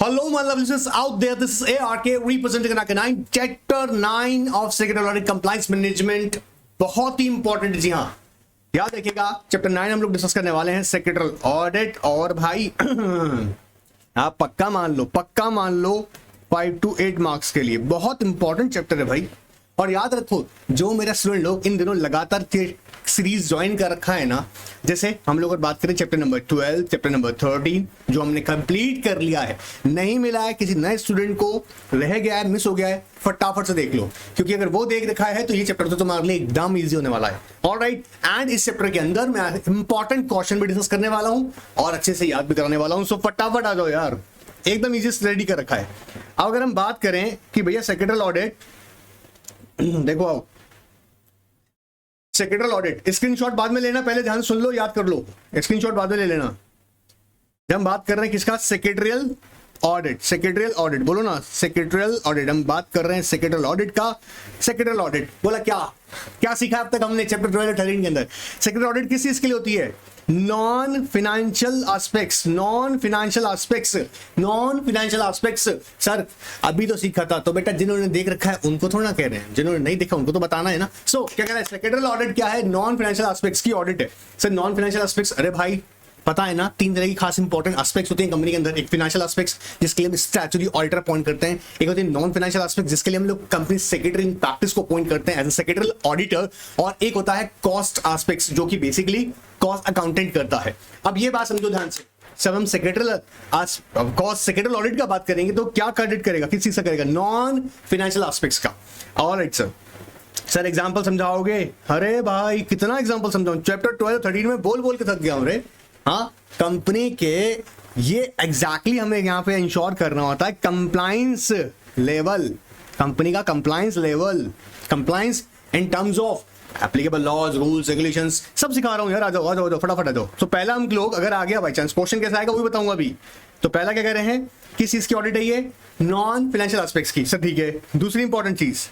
Hello, my lovely listeners out there. This is ARK representing NAC9, Chapter 9 of Secretarial Audit Compliance Management. बहुत ही important, जी हाँ, याद रखिएगा। Chapter 9 हम लोग discuss करने वाले हैं सेक्रेटरियल ऑडिट। और भाई आप पक्का मान लो 5 to 8 मार्क्स के लिए बहुत इंपॉर्टेंट चैप्टर है भाई। और याद रखो, जो मेरा स्टूडेंट लोग इन दिनों लगातार सीरीज ज्वाइन कर रखा है ना, जैसे हम लोग बात करें चैप्टर नंबर 12, चैप्टर नंबर 13 जो हमने कंप्लीट कर लिया है, नहीं मिला है किसी नए स्टूडेंट को, रह गया है, मिस हो गया है, फटाफट से देख लो, क्योंकि अगर वो देख रखा है तो ये चैप्टर तो तुम्हारे लिए एकदम ईजी होने वाला है। ऑलराइट, एंड इस चैप्टर के अंदर मैं इंपॉर्टेंट क्वेश्चन भी डिस्कस करने वाला हूँ और अच्छे से याद भी कराने वाला हूँ। सो फटाफट आ जाओ यार, एकदम इजी रेडी कर रखा है। अब अगर हम बात करें कि भैया सेक्रेटरियल ऑडिट, देखो आओ, सेक्रेटरियल ऑडिट स्क्रीनशॉट बाद में लेना, पहले ध्यान सुन लो, याद कर लो, स्क्रीनशॉट बाद में ले लेना। जब हम बात कर रहे हैं किसका, सेक्रेटरियल ऑडिट बोलो ना, सेक्रेटरियल ऑडिट, हम बात कर रहे हैं सेक्रेटरियल ऑडिट का। सेक्रेटरियल ऑडिट बोला क्या सीखा अब तक हमने चैप्टर 12 और 13 के अंदर। सेक्रेटरियल ऑडिट किस चीज के लिए होती है? Non financial aspects. सर अभी तो सीखा था, तो बेटा जिन्होंने देख रखा है उनको थोड़ा ना कह रहे हैं, जिन्होंने नहीं देखा उनको तो बताना है ना। सो क्या कह रहा है, सेक्रेटरियल ऑडिट क्या है? नॉन फाइनेंशियल एस्पेक्ट्स की ऑडिट है। सर नॉन फाइनेंशियल एस्पेक्ट्स, अरे भाई पता है ना, 3 तरह की खास इंपॉर्टेंट एस्पेक्ट्स होते हैं कंपनी के अंदर। एक फाइनेंशियल एस्पेक्ट्स जिसके लिए हम स्टैट्यूटरी ऑडिटर अपॉइंट करते हैं, एक होते हैं नॉन फाइनेंशियल एस्पेक्ट्स जिसके लिए हम लोग कंपनी सेक्रेटरी इन प्रैक्टिस को अपॉइंट करते हैं एज अ सेक्रेटरियल ऑडिटर, और एक होता है कॉस्ट एस्पेक्ट्स जो कि बेसिकली कॉस्ट अकाउंटेंट करता है। अब ये बात समझो ध्यान से, जब हम सेक्रेटरियल ऑडिट का बात करेंगे तो क्या ऑडिट करेगा, किस चीज से करेगा? नॉन फाइनेंशियल एस्पेक्ट्स का। ऑलराइट सर एग्जांपल समझाओगे? अरे भाई कितना एग्जांपल समझाऊं, चैप्टर 12 13 में बोल के थक गया हूं रे। हाँ, कंपनी के ये एग्जैक्टली हमें यहाँ पे इंश्योर करना होता है कंप्लायंस लेवल, कंपनी का compliance level, compliance in terms of applicable laws, rules, regulations, सब सिखा रहा हूं यार। आ जाओ फटाफट आ जाओ। तो पहला हम लोग, अगर आ गया बाई चांस, क्वेश्चन कैसा आएगा वो भी बताऊंगा अभी। तो पहला क्या कह रहे हैं, किस चीज की ऑडिट है ये? नॉन फाइनेंशियल एस्पेक्ट्स की। सर ठीक है। दूसरी इंपॉर्टेंट चीज,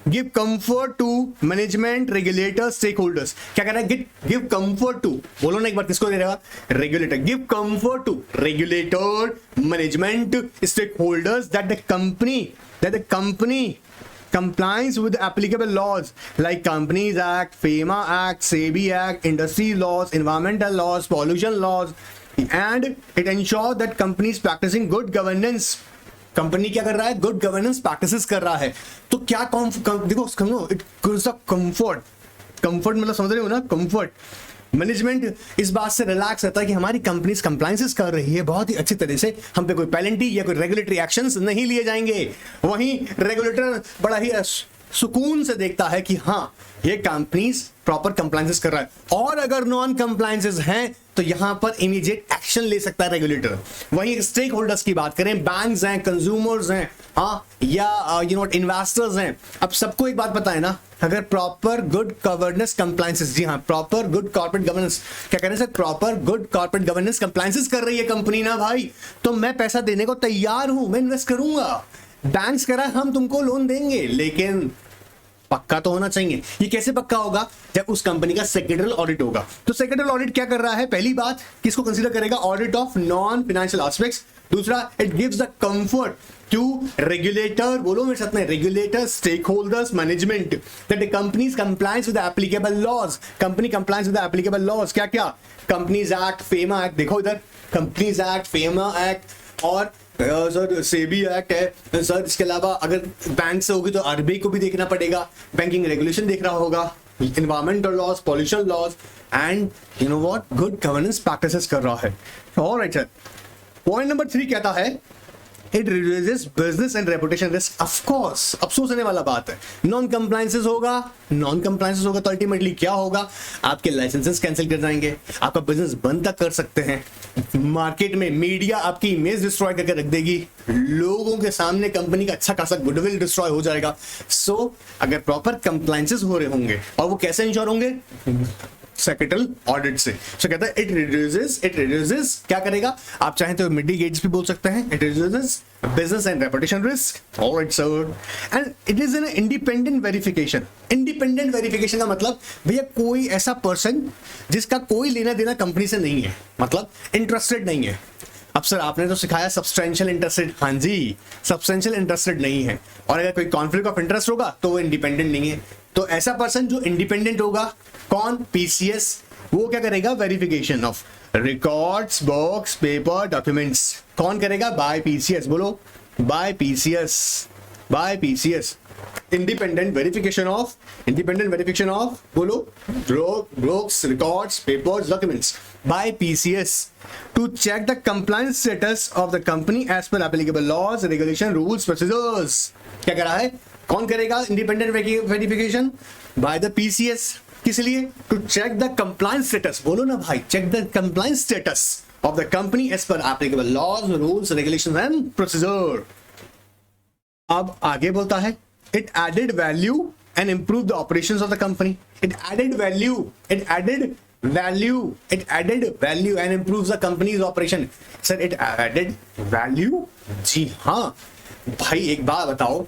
give comfort to management, regulator, stakeholders. क्या कह रहा है? गिव कंफर्ट टू, बोलो ना एक बार, किसको दे रहेगा? Regulator. Give comfort to regulator, management, stakeholders that the company complies with applicable laws like Companies Act, FEMA Act, SEBI Act, industry laws, environmental laws, pollution laws, and it ensures that companies practicing good governance। Company क्या कर रहा है? Good governance practices कर रहा है। तो क्या देखो समझो, इट गिव्स अ कंफर्ट मतलब समझ रहे हो ना, कंफर्ट। मैनेजमेंट इस बात से रिलैक्स रहता है कि हमारी कंपनीज कंप्लायंसेस कर रही है बहुत ही अच्छी तरह से, हम पे कोई पेनल्टी या कोई रेगुलेटरी एक्शंस नहीं लिए जाएंगे। वहीं रेगुलेटर बड़ा ही सुकून से देखता है कि हाँ ये कंपनीज प्रॉपर कंप्लायंसेस कर रहा है, और अगर नॉन कंप्लायंसेस हैं तो यहां पर इमीडिएट एक्शन ले सकता है रेगुलेटर। वहीं स्टेक होल्डर्स की बात करें, बैंक्स हैं, कंज्यूमर्स हैं, हाँ, या इन्वेस्टर्स हैं। अब सबको एक बात पता है ना, अगर प्रॉपर गुड गवर्नेंस कंप्लायंसेस, जी हाँ, प्रॉपर गुड कॉर्पोरेट गवर्नेंस, क्या कह रहे हैं sir? Proper good corporate governance compliances कर रही है कंपनी ना भाई, तो मैं पैसा देने को तैयार हूं, मैं इन्वेस्ट करूंगा। बैंक्स कह रहा है हम तुमको लोन देंगे, लेकिन पक्का तो होना चाहिए। ये कैसे पक्का होगा? जब उस कंपनी का सेक्रेटरियल ऑडिट होगा। तो सेक्रेटरियल ऑडिट क्या कर रहा है? पहली बात, किसको कंसीडर करेगा? Audit of non financial aspects. दूसरा, it gives the comfort to regulator, बोलो मेरे साथ में, regulator, stakeholders, management, that the companies compliance with applicable laws. Company compliance with applicable laws क्या क्या? कंपनीज एक्ट, फेमा एक्ट, देखो इधर, कंपनीज एक्ट, फेमा एक्ट, और सर सेबी एक्ट है सर। इसके अलावा अगर बैंक से होगी तो आरबीआई को भी देखना पड़ेगा, बैंकिंग रेगुलेशन देख रहा होगा, environmental laws, pollution laws, and you know what, good governance practices कर रहा है। ऑलराइट सर, पॉइंट नंबर 3 कहता है, it reduces business and reputation risk. Of course, अफसोस होने वाला बात है, नॉन कंप्लायंसेस होगा तो अल्टीमेटली क्या होगा? आपके लाइसेंसेस कैंसिल कर जाएंगे, आपका बिजनेस बंद तक कर सकते हैं, मार्केट में मीडिया आपकी इमेज डिस्ट्रॉय करके रख देगी, लोगों के सामने कंपनी का अच्छा खासा गुडविल डिस्ट्रॉय हो जाएगा। सो अगर प्रॉपर कंप्लायंसेस हो रहे होंगे, और वो कैसे इंश्योर होंगे? सेक्रेटरियल ऑडिट से। सो कहता है इट रिड्यूसेस क्या करेगा? आप चाहें तो मिटिगेट्स भी बोल सकते हैं। It reduces business and reputation risk. Alright sir, and it is an independent verification. Independent verification का मतलब भैया कोई ऐसा पर्सन जिसका कोई लेना देना कंपनी से नहीं है, मतलब इंटरेस्टेड नहीं है, अब सर आपने तो सिखाया सब्सटेंशियल इंटरेस्टेड, हाँ जी सब्सटेंशियल इंटरेस्टेड नहीं है, और अगर कोई कॉन्फ्लिक्ट ऑफ इंटरेस्ट होगा तो वो इंडिपेंडेंट नहीं है। तो ऐसा पर्सन जो इंडिपेंडेंट होगा कौन, पीसीएस, वो क्या करेगा, verification of records, books, paper, documents, कौन करेगा, बाय पीसीएस, बोलो by PCS, by PCS, independent verification of बोलो books, records, papers, documents by PCS to check the compliance status of the company as per applicable laws, regulation, rules, procedures। क्या कर रहा है, कौन करेगा independent verification by the PCS, किस लिए, to check the compliance status, बोलो ना भाई, check the compliance status of the company as per applicable laws, rules, regulations and procedure। अब आगे बोलता है it added value and improved the operations of the company, it added value and improves the company's operation। sir it added value, जी हाँ भाई, एक बात बताओ,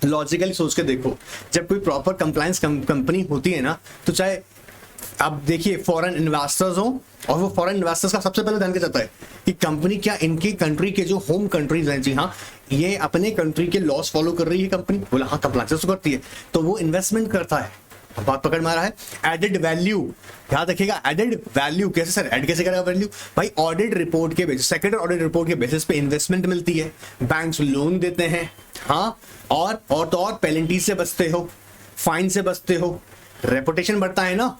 logically सोच के देखो, जब कोई प्रॉपर कंप्लायंस कंपनी होती है ना, तो चाहे अब देखिए फॉरेन इन्वेस्टर्स हो, और वो फॉरेन इन्वेस्टर्स का सबसे पहले ध्यान क्या जाता है कि कंपनी क्या इनकी कंट्री के जो होम कंट्रीज हैं, जी हाँ ये अपने कंट्री के लॉस फॉलो कर रही है कंपनी, बोला हाँ कंप्लायंस करती है, तो वो इन्वेस्टमेंट करता है। बात पकड़ में आ रहा है। एडेड वैल्यू, याद रखिएगा, एडेड वैल्यू कैसे सर, ऐड कैसे करेगा वैल्यू, भाई ऑडिट रिपोर्ट के बेसिस, सेक्रेटरी ऑडिट रिपोर्ट के बेसिस पे इन्वेस्टमेंट मिलती है, बैंक्स लोन देते हैं, हाँ, और तो और पेनल्टी से बचते हो, फाइन से बचते हो, रेपुटेशन बढ़ता है ना।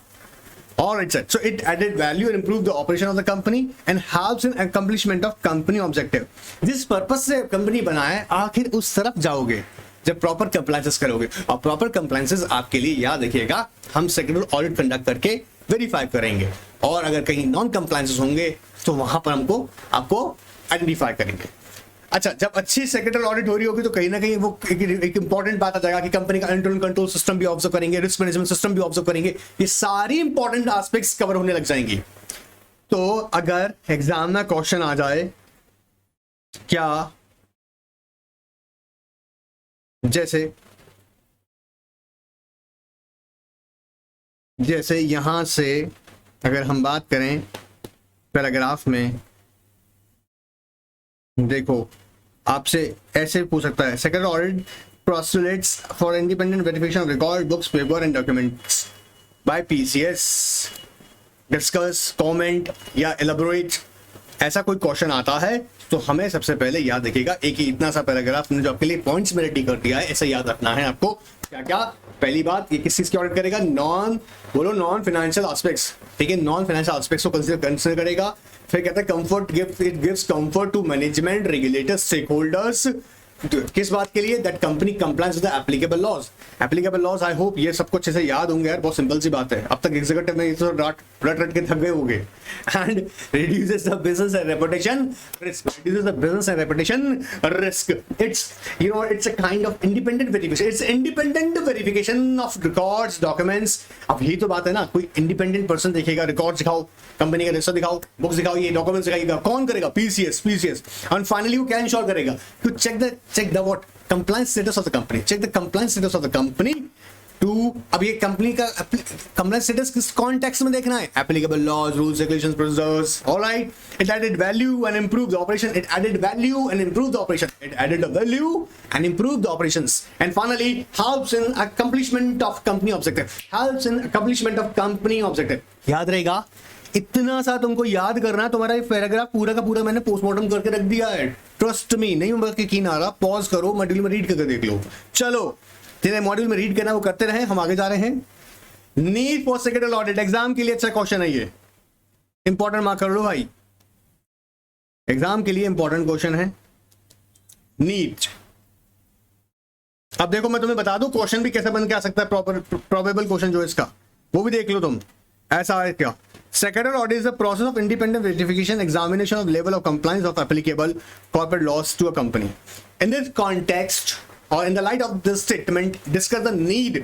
Alright sir, so it added value and improved the operation of the company and helps in accomplishment of company objective। जिस पर्पस से कंपनी बनाए, आखिर उस तरफ जाओगे जब प्रॉपर कंप्लायंसेस करोगे, और प्रॉपर कंप्लायंसेस आपके लिए याद रखिएगा हम सेक्रेटरी ऑडिट कंडक्ट करके वेरीफाई करेंगे, और अगर कहीं नॉन कंप्लायंसेस होंगे तो वहां पर हमको आपको आइडेंटिफाई करेंगे। अच्छा, जब अच्छी सेक्रेटरी ऑडिट हो रही होगी तो कहीं ना कहीं वो एक इंपॉर्टेंट बात आ जाएगा कि कंपनी का इंटरनल कंट्रोल सिस्टम भी ऑब्जर्व करेंगे, रिस्क मैनेजमेंट सिस्टम भी ऑब्जर्व करेंगे, ये सारी इंपॉर्टेंट एस्पेक्ट्स कवर होने लग जाएंगी। तो अगर एग्जाम में क्वेश्चन आ जाए, क्या जैसे यहां से अगर हम बात करें पैराग्राफ में, देखो आपसे ऐसे पूछ सकता है, secretary audit postulates for independent verification of record, books, paper and documents by PCS, discuss, comment या elaborate, ऐसा कोई क्वेश्चन आता है तो हमें सबसे पहले याद रखिएगा, एक ही इतना सा पैराग्राफ जो आपके लिए पॉइंट्स में रेडी कर दिया है, ऐसा याद रखना है आपको। क्या क्या, पहली बात, ये किस चीज की ऑडिट करेगा, नॉन फाइनेंशियल एस्पेक्ट्स, ठीक है, नॉन फाइनेंशियल एस्पेक्ट्स को कंसीडर करेगा। फिर कहता है comfort, it gives comfort to management, regulators, stakeholders, किस बात के लिए, that company compliance with the applicable laws. Applicable laws, I hope ये सब कुछ अच्छे से याद होंगे यार, बहुत सिंपल सी बात है, अब तक एग्जीक्यूटिव में तो रट के थक गए होंगे। And reduces the business and reputation risk, reduces the business and reputation risk. It's it's a kind of independent verification, it's independent verification of records, documents. अब यही तो बात है ना, कोई इंडिपेंडेंट पर्सन देखेगा, रिकॉर्ड्स दिखाओ, कंपनी का रजिस्टर दिखाओ, बुक्स दिखाओ, ये डॉक्यूमेंट्स दिखाएगा, कौन करेगा, पीसीएस। एंड फाइनली वो क्या इंश्योर करेगा, to check the what compliance status of the company, check the compliance status of the company to, अब ये कंपनी का compliance status किस कॉन्टेक्स्ट में देखना है, applicable laws, rules, regulations, procedures। all right, it added value and improved the operation, it added value and improved the operation, it added the value and improved the operations, and finally helps in accomplishment of company objective, helps in accomplishment of company objective। याद रहेगा, इतना सा तुमको याद करना है, तुम्हारा ये पैराग्राफ पूरा का पूरा मैंने पोस्टमार्टम करके रख दिया है, ट्रस्ट मी। नहीं मुझे यकीन आ रहा, पॉज करो, मॉड्यूल में रीड करके देख लो। चलो जिन्हें मॉड्यूल में रीड करना वो करते रहे, हम आगे जा रहे हैं। Need for secretary audit, exam के लिए अच्छा क्वेश्चन है, ये इंपॉर्टेंट मार्क कर लो भाई, एग्जाम के लिए इंपॉर्टेंट क्वेश्चन है नीड। अब देखो मैं तुम्हें बता दूं क्वेश्चन भी कैसे बन के आ सकता है, प्रोबेबल क्वेश्चन जो इसका, वो भी देख लो तुम। ऐसा है क्या, Secretary audit is the process of independent verification, examination of level of compliance of applicable corporate laws to a company. In this context or in the light of this statement, discuss the need,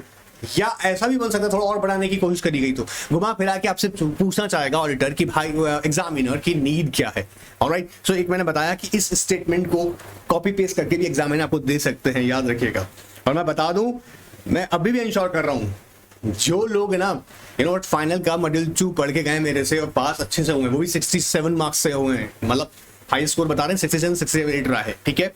या ऐसा भी बन सकता है, थोड़ा और बढ़ाने की कोशिश करी गई तो घुमा फिरा के आपसे पूछना चाहेगा ऑडिटर कि भाई एग्जामिनर की नीड क्या है। ऑलराइट, सो एक मैंने बताया कि इस स्टेटमेंट को कॉपी पेस्ट करके भी एग्जामिनर आपको दे सकते हैं, याद रखिएगा। और मैं बता दूं, मैं अभी भी इंश्योर कर रहा हूं, जो लोग है ना फाइनल का मॉड्यूल 2 पढ़ के गए मेरे से और पास अच्छे से हुए, वो भी 67 मार्क्स से हुए हैं, मतलब हाई स्कोर बता रहे हैं 67 68 रहा है, ठीक है।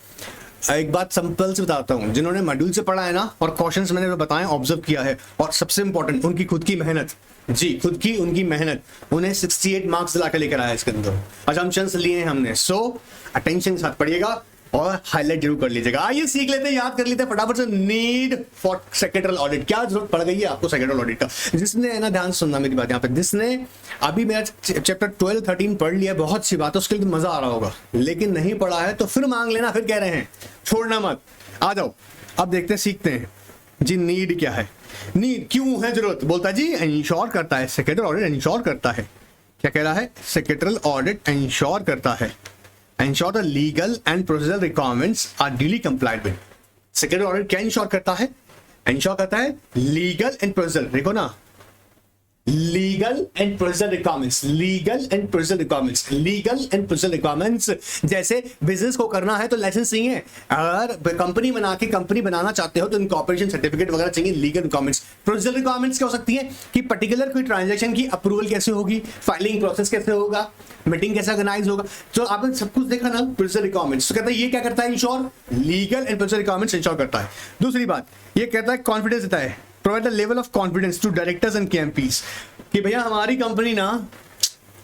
एक बात सिंपल से बताता हूँ, जिन्होंने मॉड्यूल से पढ़ा है ना और क्वेश्चंस मैंने बताए ऑब्जर्व किया है, और सबसे इंपॉर्टेंट उनकी खुद की मेहनत, जी खुद की उनकी मेहनत उन्हें 68 मार्क्स दिला के लेकर आया इसके अंदर, अजम्पशंस लिए हैं हमने। सो अटेंशन के साथ पढ़िएगा और हाईलाइट जरूर कर लीजिएगा। आइए सीख लेते हैं, याद कर लेते हैं फटाफट से। नीड फॉर सेक्रेटरियल ऑडिट, क्या जरूरत पड़ गई है आपको सेक्रेटरियल ऑडिट का? जिसने है ना, ध्यान सुनना मेरी बात यहाँ पे, जिसने अभी मेरा चैप्टर 12 13 पढ़ लिया, बहुत सी बात है, उसके लिए मजा आ रहा होगा, लेकिन नहीं पढ़ा है तो फिर मांग लेना, फिर कह रहे हैं छोड़ना मत, आ जाओ। अब देखते हैं, सीखते हैं जी। नीड क्या है? नीड क्यों है जरूरत? बोलता जी इंश्योर करता है, सेक्रेटरियल ऑडिट इंश्योर करता है। क्या कह रहा है? सेक्रेटरियल ऑडिट इंश्योर करता है, ensure the legal and procedural requirements are duly complied with। Secretary audit क्या इंश्योर करता है? इंश्योर करता है लीगल एंड प्रोसीजरल, देखो ना, legal and procedural requirements, legal and procedural requirements, legal and procedural requirements. जैसे बिजनेस को करना है तो लाइसेंस चाहिए, अगर कंपनी बना के कंपनी बनाना चाहते हो तो इनकॉर्पोरेशन सर्टिफिकेट वगैरह चाहिए, लीगल रिक्वायरमेंट्स। प्रोसीजरल रिक्वायरमेंट्स क्या हो सकती है कि पर्टिकुलर कोई ट्रांजैक्शन की अप्रूवल कैसे होगी, फाइलिंग प्रोसेस कैसे होगा, मीटिंग कैसे ऑर्गेनाइज होगा, तो आपने सब कुछ देखा ना, प्रोसीजरल रिक्वायरमेंट्स। तो कहता है ये क्या करता है? Ensure, legal and procedural requirements ensure करता है। दूसरी बात ये कहता है कॉन्फिडेंस देता है, provide the level of confidence to directors and KMPs, कि भैया हमारी कंपनी ना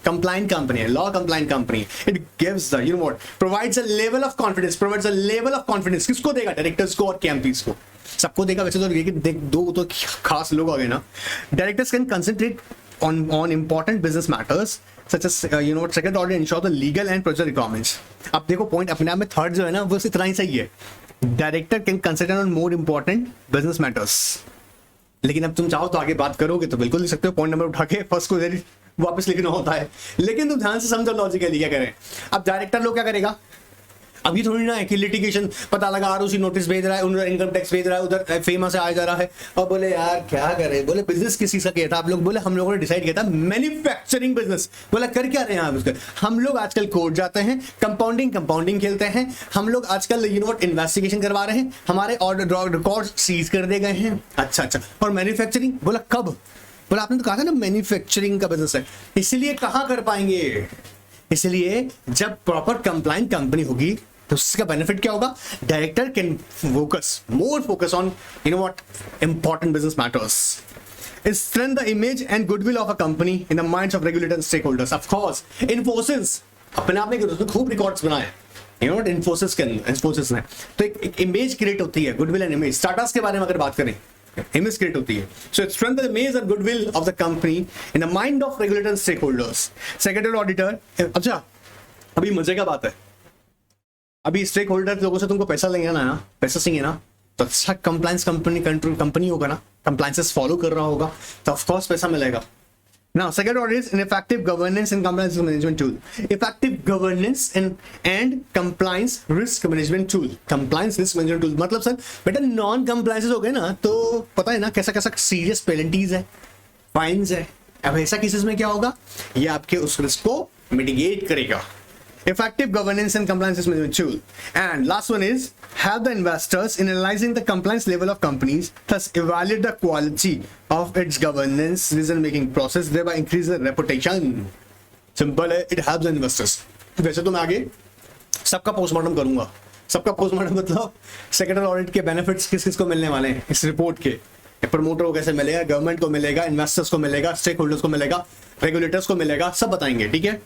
कंप्लाइंट कंपनी है, लॉ कंप्लाइंट कंपनी है। It gives the, you know what, provides a level of confidence, provides a level of confidence. किसको देगा? Directors को और केएमपीज को, सबको देगा वैसे तो, लेकिन देख दो तो खास लोग आ गए ना। Directors can concentrate on important business matters such as you know second order ensure the legal and procedural requirements। अब देखो पॉइंट अपने आप में थर्ड जो है ना वो इतना ही सही है, director can consider on more important business matters. लेकिन अब तुम चाहो तो आगे बात करोगे तो बिल्कुल लिख सकते हो, पॉइंट नंबर उठा के फर्स्ट को वापस लिखना होता है, लेकिन तुम ध्यान से समझो लॉजिकली क्या करें। अब डायरेक्टर लोग क्या करेगा? अभी थोड़ी ना है कि लिटिगेशन पता लगा, आरओसी नोटिस भेज रहा है, उधर इनकम टैक्स भेज रहा है, उधर फेमा से आ जा रहा है, और बोले यार क्या करें, बोले बिजनेस किसी का किया था आप लोग? बोले हम लोगों ने डिसाइड किया था मैन्युफैक्चरिंग बिजनेस। बोला कर क्या रहे हैं आप उसका? हम लोग आजकल कोर्ट जाते हैं, कंपाउंडिंग खेलते हैं, हम लोग आजकल यू नो व्हाट इन्वेस्टिगेशन करवा रहे हैं, हमारे ऑर्डर रिकॉर्ड सीज कर दिए गए हैं। अच्छा, और मैन्युफैक्चरिंग? बोला कब? बोला आपने तो कहा था ना मैन्युफैक्चरिंग का बिजनेस है, इसलिए कहाँ कर पाएंगे? इसलिए जब प्रॉपर कंप्लाइंट कंपनी होगी तो उसका बेनिफिट क्या होगा? Director can focus on you know what important business matters, strengthen the image and goodwill of a company in the minds of regulators and stakeholders। Of course, Infosys अपने आप में खूब records बनाए, यू नो Infosys ने, तो एक image create होती है, गुडविल एंड इमेज। स्टार्टअप्स के बारे में अगर बात करें, इमेज क्रिएट होती है। So it strengthen the image and goodwill of the company in the mind of regulators and stakeholders. Secretary auditor, अच्छा अभी मजे का बात है, अभी स्टेक होल्डर लोगों से तुमको पैसा लेंगे ना, पैसा चाहिए ना, तो अच्छा कंप्लायंस कंपनी होगा ना, कंप्लायंसेस फॉलो कर रहा होगा, तो ऑफ कोर्स पैसा मिलेगा ना। Second order is an effective governance and compliance management tool. Effective governance and compliance risk management tool. Compliance risk management tool मतलब सर बेटा नॉन कंप्लायंसेस हो गए ना, तो पता है ना कैसा कैसा सीरियस पेनल्टीज है, फाइन्स है। अब ऐसा केसेस में क्या होगा? ये आपके उस रिस्क को मिटिगेट करेगा। Effective governance and compliance management tool. And last one is have the investors in analyzing the compliance level of companies, thus evaluate the quality of its governance decision making process, thereby increase the reputation। Simple है, it helps the investors। वैसे तो मैं आगे सबका postmortem करूंगा, सबका postmortem मतलब secretary audit के बेनिफिट्स किस किस को मिलने वाले हैं इस रिपोर्ट के, प्रमोटर को कैसे मिलेगा, गवर्नमेंट को मिलेगा, इन्वेस्टर्स को मिलेगा, स्टेक होल्डर्स को मिलेगा, रेगुलेटर्स को मिलेगा, सब बताएंगे, ठीक है।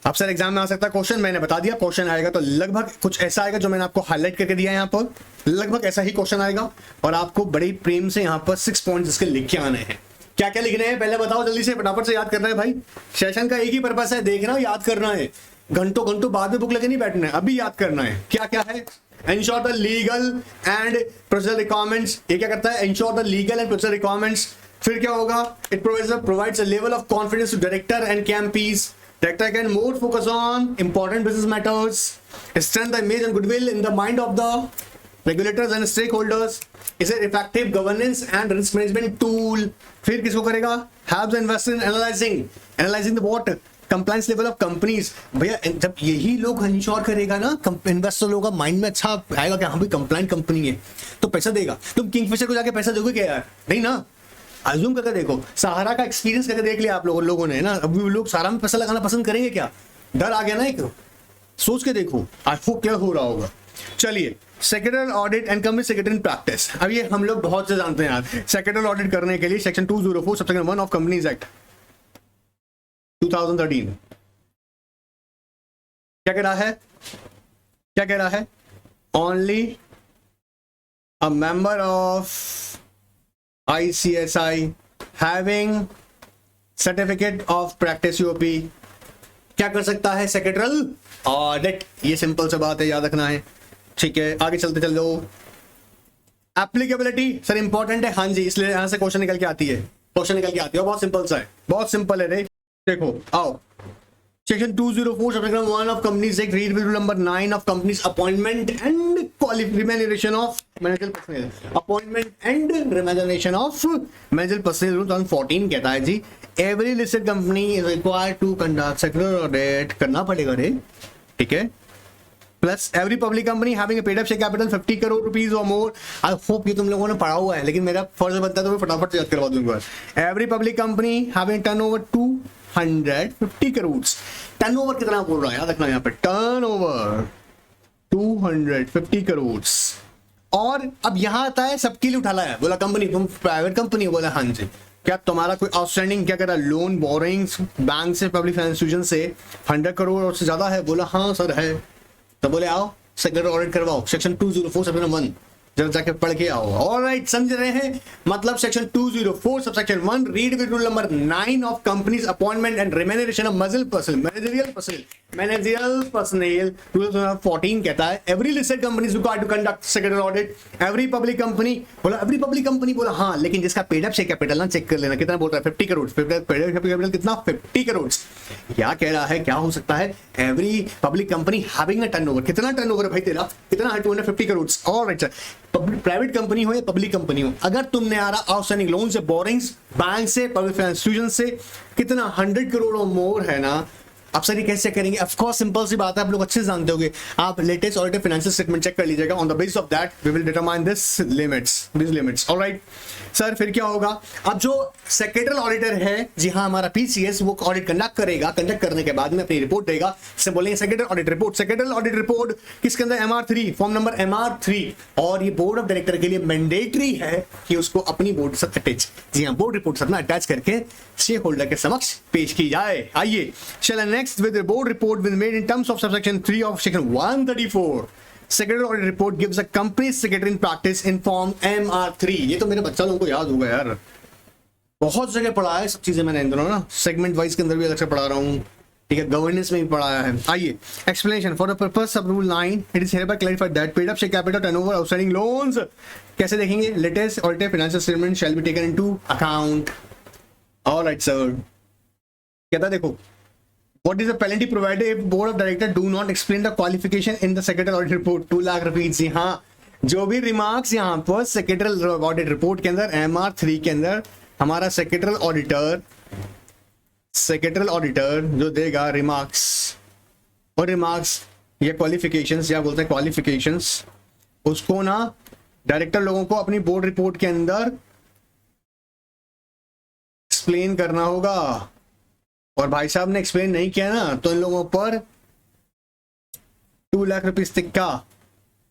अब सर एग्जाम में आ सकता है क्वेश्चन, मैंने बता दिया क्वेश्चन आएगा तो लगभग कुछ ऐसा आएगा जो मैंने आपको हाईलाइट करके दिया है यहाँ पर, लगभग ऐसा ही क्वेश्चन आएगा, और आपको बड़ी प्रेम से यहाँ पर 6 पॉइंट्स इसके लिख के आने हैं। क्या क्या लिखने हैं पहले बताओ जल्दी से, फटाफट से याद करना है भाई। सेशन का एक ही पर्पस है, देखना याद करना है, घंटों घंटों बाद में बुक लेके नहीं बैठना है, अभी याद करना है। क्या क्या है? Ensure the legal and procedural requirements। ये क्या करता है? Ensure the legal and procedural requirements। फिर क्या होगा? It provides a level of confidence to director and KMPs। Director can more focus on important business matters, strengthen the image and goodwill in the mind of the regulators and stakeholders। is an effective governance and risk management tool। फिर किसको करेगा? helps the investor in analyzing the what compliance level of companies। भैया जब यही लोग ensure करेगा ना, investor लोगों का माइंड में अच्छा आएगा कि हाँ भाई कंप्लाइंट कंपनी है तो पैसा देगा। तुम किंगफिशर को जाके पैसा दोगे क्या यार? नहीं ना। अज्यूम करके देखो, सहारा का एक्सपीरियंस करके देख लिया आप लोगों ने ना, अभी लोग सहारा में पैसा लगाना पसंद करेंगे क्या? डर आ गया ना एक, सोच के देखो, आई होप क्या हो रहा होगा। चलिए, secretarial audit and company secretary in practice. अब ये हम लोग बहुत से जानते हैं यार। सेक्रेटरियल ऑडिट करने के लिए section 204 subsection 1 of companies act 2013 क्या कह रहा है, क्या कह रहा है? Only a member of ICSI having certificate of practice UP क्या कर सकता है? Secretarial audit. ये सिंपल सा बात है, याद रखना है। ठीक है, आगे चलते चलो। एप्लीकेबिलिटी सर इंपॉर्टेंट है, हाँ जी, इसलिए यहां से क्वेश्चन निकल के आती है, क्वेश्चन निकल के आती है। बहुत सिंपल सा है, बहुत सिंपल है रे। देखो आओ, section 204 subsection 1 of companies act read rule number 9 of companies appointment and remuneration of manager personnel, appointment and remuneration of manager personnel rule 2014 कहता है जी, every listed company is required to conduct secretarial audit. करना पड़ेगा रे, ठीक है। Plus every public company having a paid up share capital 50 crore rupees or more. I hope ये तुम लोगों ने पढ़ा हुआ है, लेकिन मेरा फर्ज बनता है तो मैं फटाफट याद करवा दूंगा। Every public company having turnover 250 crore. Turnover कितना बोल रहा है, याद रखना यहाँ पे, टर्नओवर 250 करोड़। और अब यहां आता है सबके लिए उठा लाया, बोला कंपनी, तुम प्राइवेट कंपनी, बोला हाँ जी। क्या तुम्हारा कोई आउटस्टैंडिंग क्या करा, लोन बोरिंग्स बैंक से, पब्लिक फाइनेंस इंस्टीट्यूशन से 100 करोड़ और से ज्यादा है? बोला हाँ सर है। तो बोले आओ सेक्रेटरी ऑडिट करवाओ, सेक्शन 204 सबसेक्शन 1 जब जाके पढ़ के आओ। ऑलराइट, समझ रहे हैं? मतलब section 204 subsection 1 read with rule number 9 of companies appointment and remuneration of managerial personnel 2014 कहता है, every listed companies required to conduct secretary audit. Every public company, बोला एवरी पब्लिक कंपनी, बोला हाँ, लेकिन जिसका पेड अप शेयर कैपिटल ना check कर लेना, कितना बोल रहा है? 50 करोड़। पेड अप कैपिटल कितना? 50 करोड़। क्या कह रहा है, क्या हो सकता है? Every public company having a turnover, कितना टर्नओवर है भाई तेरा, कितना है? 250 crore. Alright sir, private company हो या पब्लिक कंपनी हो, अगर तुमने आ रहा आउटस्टैंडिंग लोन से, बोरिंग्स बैंक से, पब्लिक फाइनेंस इंस्टीट्यूशन से, कितना 100 करोड़ और मोर है ना, आप सर ये कैसे करेंगे? ऑफ कोर्स सिंपल सी बात है, आप लोग अच्छे से जानते होंगे। आप latest audited financial statement check कर लीजिएगा, on the basis of that we will determine this limits. All right sir, फिर क्या होगा? अब जो सेक्रेटरियल ऑडिटर है, जी हाँ, हमारा PCS, वो ऑडिट कंडक्ट करेगा। कंडक्ट करने के बाद में अपनी रिपोर्ट देगा, से बोलेंगे secretarial audit report. Secretarial audit report किसके अंदर? MR3, form number MR3। और ये बोर्ड ऑफ डायरेक्टर के लिए मैंडेटरी है कि उसको अपनी बोर्ड से अटैच, जी हाँ, बोर्ड रिपोर्ट अपना अटैच करके शेयर होल्डर के समक्ष पेश की जाए। आइए चलिए next, with board report will made in terms of subsection 3 of section 134। Secretary audit report gives a company secretary in practice in form MR3। ये तो मेरे बच्चा लोगों को याद होगा यार, बहुत जगह पढ़ा है सब चीजें मैंने इन दोनों ना, सेगमेंट वाइज के अंदर भी अलग से पढ़ा रहा हूँ, ठीक है, गवर्नेंस में भी पढ़ाया है। आइए, explanation for the purpose of rule 9 it is hereby clarified that paid up share capital turnover outstanding loans कैसे देखेंगे? Latest audited financial statement shall be taken into account. Alright sir, कहता देखो, what is the penalty provided if board of director do not explain the qualification in the secretarial audit report? 2 lakh rupees. जी हाँ, जो भी remarks यहाँ पर secretarial audit report के अंदर MR3 के अंदर हमारा सेक्रेटरियल ऑडिटर जो देगा रिमार्क्स, और रिमार्क्स या क्वालिफिकेशंस, या बोलते हैं क्वालिफिकेशंस, उसको ना डायरेक्टर लोगों को अपनी बोर्ड रिपोर्ट के अंदर एक्सप्लेन करना होगा। और भाई साहब ने एक्सप्लेन नहीं किया ना, तो इन लोगों पर 2 लाख रुपीस तक का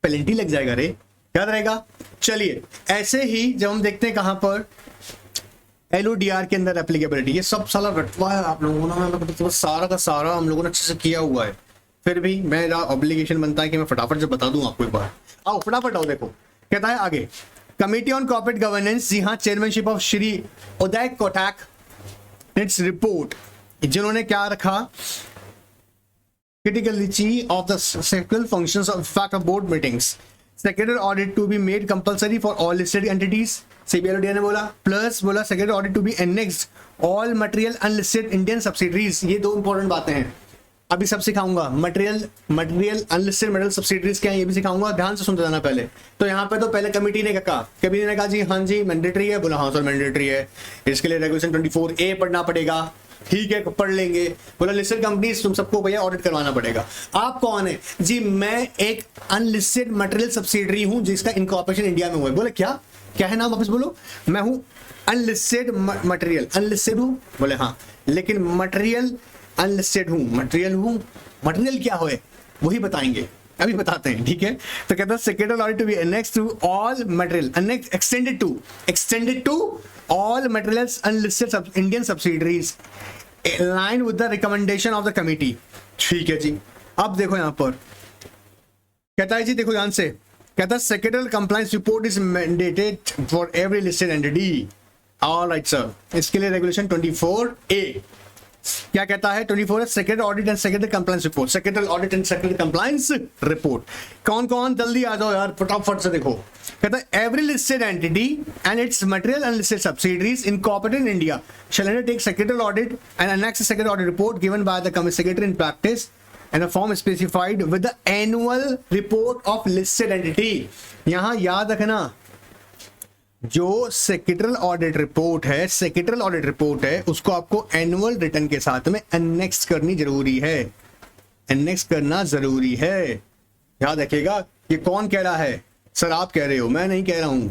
पेनल्टी लग जाएगा रे, याद रहेगा। चलिए, ऐसे ही जब हम देखते हैं कहां पर LODR के अंदर एप्लीकेबिलिटी, ये सब साला रटवा है आप लोगों ने, तो सारा का सारा हम लोगों ने अच्छे से किया हुआ है, फिर भी मेरा ऑब्लिगेशन बनता है कि मैं फटाफट से बता दूं आपको एक बार। आओ फटाफट आओ, देखो कहता है आगे, कमिटी ऑन कॉर्पोरेट गवर्नेंस, जी हाँ, chairmanship of Shri Uday Kotak, its report, जिन्होंने क्या रखा, criticality of the sectoral functions of fact of board meetings, secretarial audit to be made compulsory for all listed entities, CBLOD ने बोला, प्लस बोला secretarial audit to be annexed all material unlisted Indian subsidiaries। ये 2 important बातें हैं, अभी सब सिखाऊंगा। Material unlisted metal subsidies क्या है ये भी सिखाऊंगा, ध्यान से सुनते जाना पहले। तो यहाँ पे तो पहले कमेटी ने कहा, कमेटी ने कहा जी हाँ जी मैंडेटरी है, बोला हाँ सर मैंडेटरी है, इसके लिए रेगुलेशन 24A पढ़ना पड़ेगा, ठीक है पढ़ लेंगे। बोला लिस्टेड कंपनीज तुम सबको भैया ऑडिट करवाना पड़ेगा। आप कौन है जी? मैं एक अनलिस्टेड मटेरियल सब्सिडरी हूं जिसका इनकॉर्पोरेशन इंडिया में हुआ है। बोले क्या क्या है नाम, वापस बोलो। मैं हूं अनलिस्टेड मटेरियल, अनलिस्टेड हूं, बोले हाँ, लेकिन मटेरियल अनलिस्टेड हूं, मटेरियल हूं, मटेरियल क्या हो, वही बताएंगे, अभी बताते हैं, ठीक है। तो कहता है secretary audit to be next to all material, extended to all materials unlisted Indian subsidiaries in line with the recommendation of the committee। ठीक है जी। अब देखो यहां पर कहता है जी, देखो ध्यान से, कहता है secretarial compliance report is mandated for every listed entity. Alright sir, इसके लिए रेगुलेशन 24A क्या कहता है? 24 है secretary audit and secretary compliance report, secretary audit and secretary compliance report. कौन कौन, जल्दी आ जाओ यार फटाफट से। देखो कहता है every listed entity and it's material unlisted subsidiaries incorporated in India shall undertake secretarial audit and annex a secretarial audit report given by the company secretary in practice and a form specified with the annual report of listed entity। यहां याद रखना, जो secretarial audit report है, secretarial audit report है, उसको आपको annual return के साथ में एनेक्स करनी जरूरी है, एनेक्स करना जरूरी है। याद रखिएगा, ये कौन कह रहा है? सर आप कह रहे हो, मैं नहीं कह रहा हूं,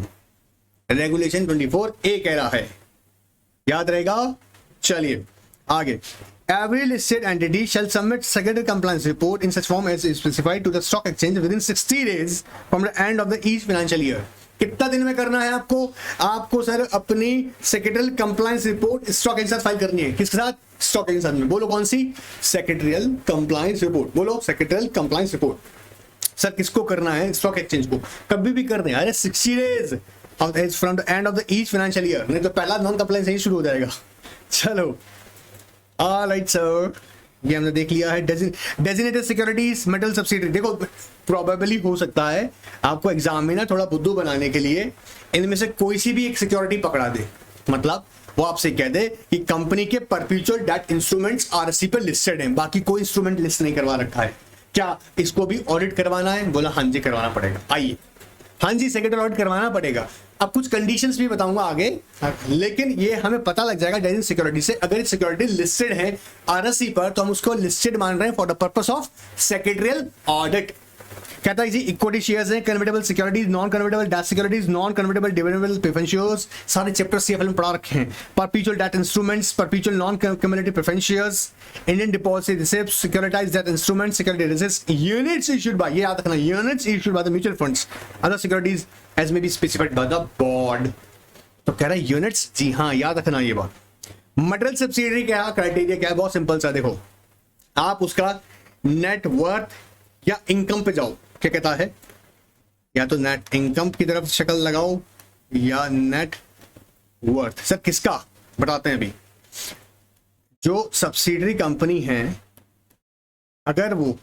रेगुलेशन 24A कह रहा है, याद रहेगा। चलिए आगे, every listed entity shall submit secretary compliance report in such form as is specified to the stock exchange within 60 days from the end of the each financial year। कितना दिन में करना है आपको? आपको सर अपनी secretarial compliance report stock exchange file करनी है। किसके साथ? स्टॉक एक्सचेंज में। बोलो कौन सी? Secretarial compliance report. बोलो सेक्रेटरियल कंप्लायंस रिपोर्ट। सर किसको करना है? स्टॉक एक्सचेंज को। कभी भी करना है, अरे 60 days from the end of the each financial year, नहीं तो पहला नॉन कंप्लायंस ही शुरू हो जाएगा। चलो ऑलराइट सर, ये हमने देख लिया है। Designated securities metal subsidiary. देखो प्रोबेबली हो सकता है आपको एग्जाम में ना थोड़ा बुद्धू बनाने के लिए इनमें से कोई सी भी एक सिक्योरिटी पकड़ा दे, मतलब वो आपसे कह दे कि कंपनी के परपेचुअल डेट इंस्ट्रूमेंट्स आरएससी पर लिस्टेड हैं, बाकी कोई इंस्ट्रूमेंट लिस्ट नहीं करवा रखा है, क्या इसको भी ऑडिट करवाना है? बोला हाँ जी करवाना पड़ेगा। आइए, हाँ जी सेक्रेटरी ऑडिट करवाना पड़ेगा। अब कुछ कंडीशंस भी बताऊंगा आगे, लेकिन ये हमें पता लग जाएगा डेजिग्नेटेड सिक्योरिटी से। अगर सिक्योरिटी लिस्टेड है आरएससी पर तो हम उसको लिस्टेड मान रहे हैं for the purpose of secretarial audit. कहता है जी इक्विटी शेयर्स हैं, convertible securities, non convertible debt securities, non convertible dividend preference shares, सारे चैप्टर सीएफएल में पढ़ा रखे हैं। Perpetual debt instruments, perpetual non cumulative preference shares, Indian deposit receipts, securitised debt instruments, security receipts, units issued by, ये याद रखना, units issued by the mutual funds, other securities as may be specified by the board. तो कह रहा है units, जी हाँ याद रखना ये बात। मटेरियल सब्सिडरी क्या क्राइटेरिया क्या है? बहुत सिंपल सा, देखो आप उसका नेट वर्थ या इनकम पे जाओ। क्या कहता है? या तो नेट इनकम की तरफ शक्ल लगाओ या नेट वर्थ। सर किसका? बताते हैं अभी। जो सब्सिडरी कंपनी है, अगर वो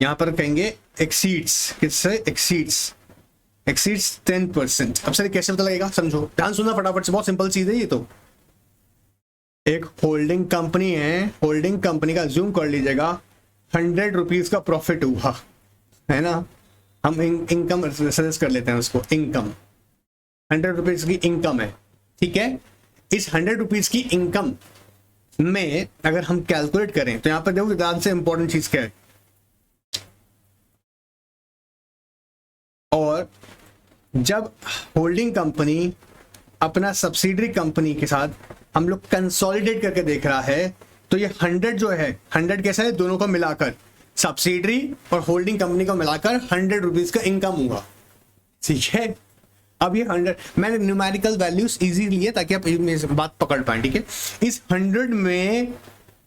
यहां पर कहेंगे एक्सीड्स, किससे? एक्सीड्स 10%। अब सर कैसे पता लगेगा? समझो, ध्यान सुनना फटाफट से, बहुत सिंपल चीज है ये। तो एक होल्डिंग कंपनी है, होल्डिंग कंपनी का जूम कर लीजिएगा, 100 रुपीज का प्रॉफिट हुआ है ना, हम इनकम सजेस्ट कर लेते हैं उसको, इनकम 100 रुपीज की इनकम है, ठीक है। इस 100 रुपीज की इनकम में अगर हम कैलकुलेट करें तो यहां पर देखो ध्यान से, इंपॉर्टेंट चीज क्या है। और जब होल्डिंग कंपनी अपना सब्सिडरी कंपनी के साथ हम लोग कंसोलिडेट करके देख रहा है, तो ये 100 जो है, 100 कैसा है? दोनों को मिलाकर, सब्सिडरी और होल्डिंग कंपनी को मिलाकर 100 रुपीज का इनकम हुआ, ठीक है। अब ये 100, मैंने न्यूमेरिकल वैल्यूज इजी लिए ताकि आप बात पकड़ पाए, ठीक है। इस 100 में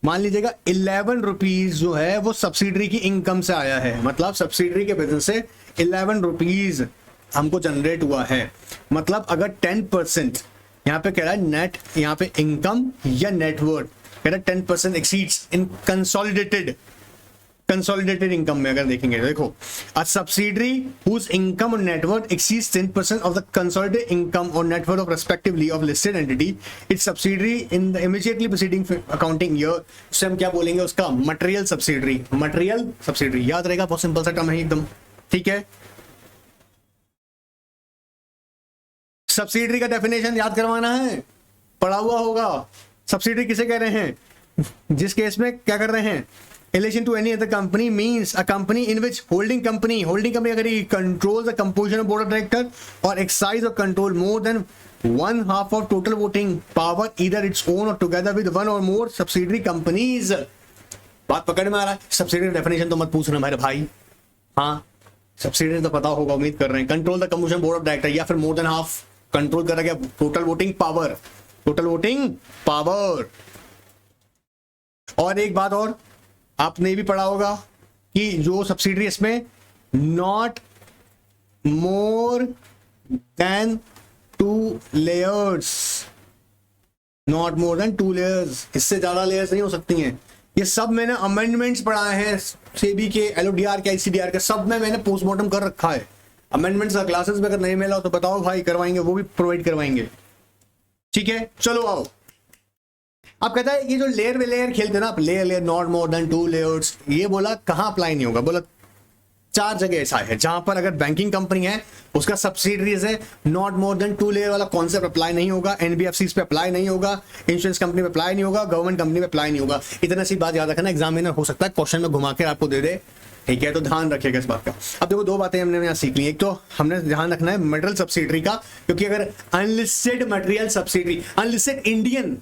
मान लीजिएगा 11 रुपीज जो है वो सब्सिडरी की इनकम से आया है, मतलब सब्सिडरी के बिजनेस से 11 रुपीज हमको जनरेट हुआ है। मतलब अगर 10% यहाँ पे कह रहा है नेट, यहाँ पे इनकम या नेटवर्थ, कह रहा है 10% एक्सीड्स इन कंसोलिडेटेड इनकम में अगर देखेंगे, देखो a subsidiary whose income or net worth exceeds 10% of the consolidated income or net worth of respectively of listed entity, its subsidiary in the immediately preceding accounting year, उससे हम क्या बोलेंगे? उसका मटेरियल सब्सिडरी। मटेरियल सब्सिडरी याद रहेगा, बहुत सिंपल सा term है एकदम, ठीक है। सब्सिडरी का डेफिनेशन याद करवाना है, पढ़ा हुआ होगा। सब्सिडरी किसे कह रहे हैं? जिस केस में क्या कर रहे हैं? relation to any other company means a company in which holding company अगर ये controls the composition of board of director or exercise or control more than 1/2 of total voting power either its own or together with one or more subsidiary companies। बात पकड़ में आ रहा है? Subsidiary definition तो मत पूछना मेरे भाई, हाँ सब्सिडियरी तो पता होगा, उम्मीद कर रहे हैं। Control the composition board of director, या फिर मोर देन हाफ कंट्रोल कर रहा है, total voting power, total voting power. और एक बात और आपने भी पढ़ा होगा कि जो सब्सिडरी इसमें not more than 2 layers, not more than 2 layers, इससे ज्यादा लेयर्स नहीं हो सकती हैं। ये सब मैंने अमेंडमेंट्स पढ़ाए हैं सेबी के, एलओडीआर के, आईसीडीआर के, सब में मैंने पोस्टमार्टम कर रखा है। अमेंडमेंट्स का क्लासेस में अगर नहीं मिला हो तो बताओ भाई, करवाएंगे, वो भी प्रोवाइड करवाएंगे। ठीक है, चलो आओ। अब कहता है ये जो लेयर वे लेयर खेलते ना आप, layer layer not more than 2 layers, ये बोला कहां अप्लाई नहीं होगा? बोला 4 जगह ऐसा है जहां पर अगर बैंकिंग कंपनी है, उसका सब्सिडरीज है, नॉट मोर देन 2 लेयर वाला कॉन्सेप्ट अप्लाई नहीं होगा, एनबीएफसीज पे अप्लाई नहीं होगा, इंश्योरेंस कंपनी पे अप्लाई नहीं होगा, गवर्नमेंट कंपनी पे अप्लाई नहीं होगा। इतना सी बात याद रखना, एग्जामिनर हो सकता है क्वेश्चन में घुमा के आपको दे दे, ठीक है, तो ध्यान रखिएगा इस बात का। अब देखो 2 बातें हमने यहाँ सीख ली। एक तो हमने ध्यान रखना है मटेरियल सब्सिडरी का, क्योंकि अगर unlisted material subsidiary, unlisted Indian,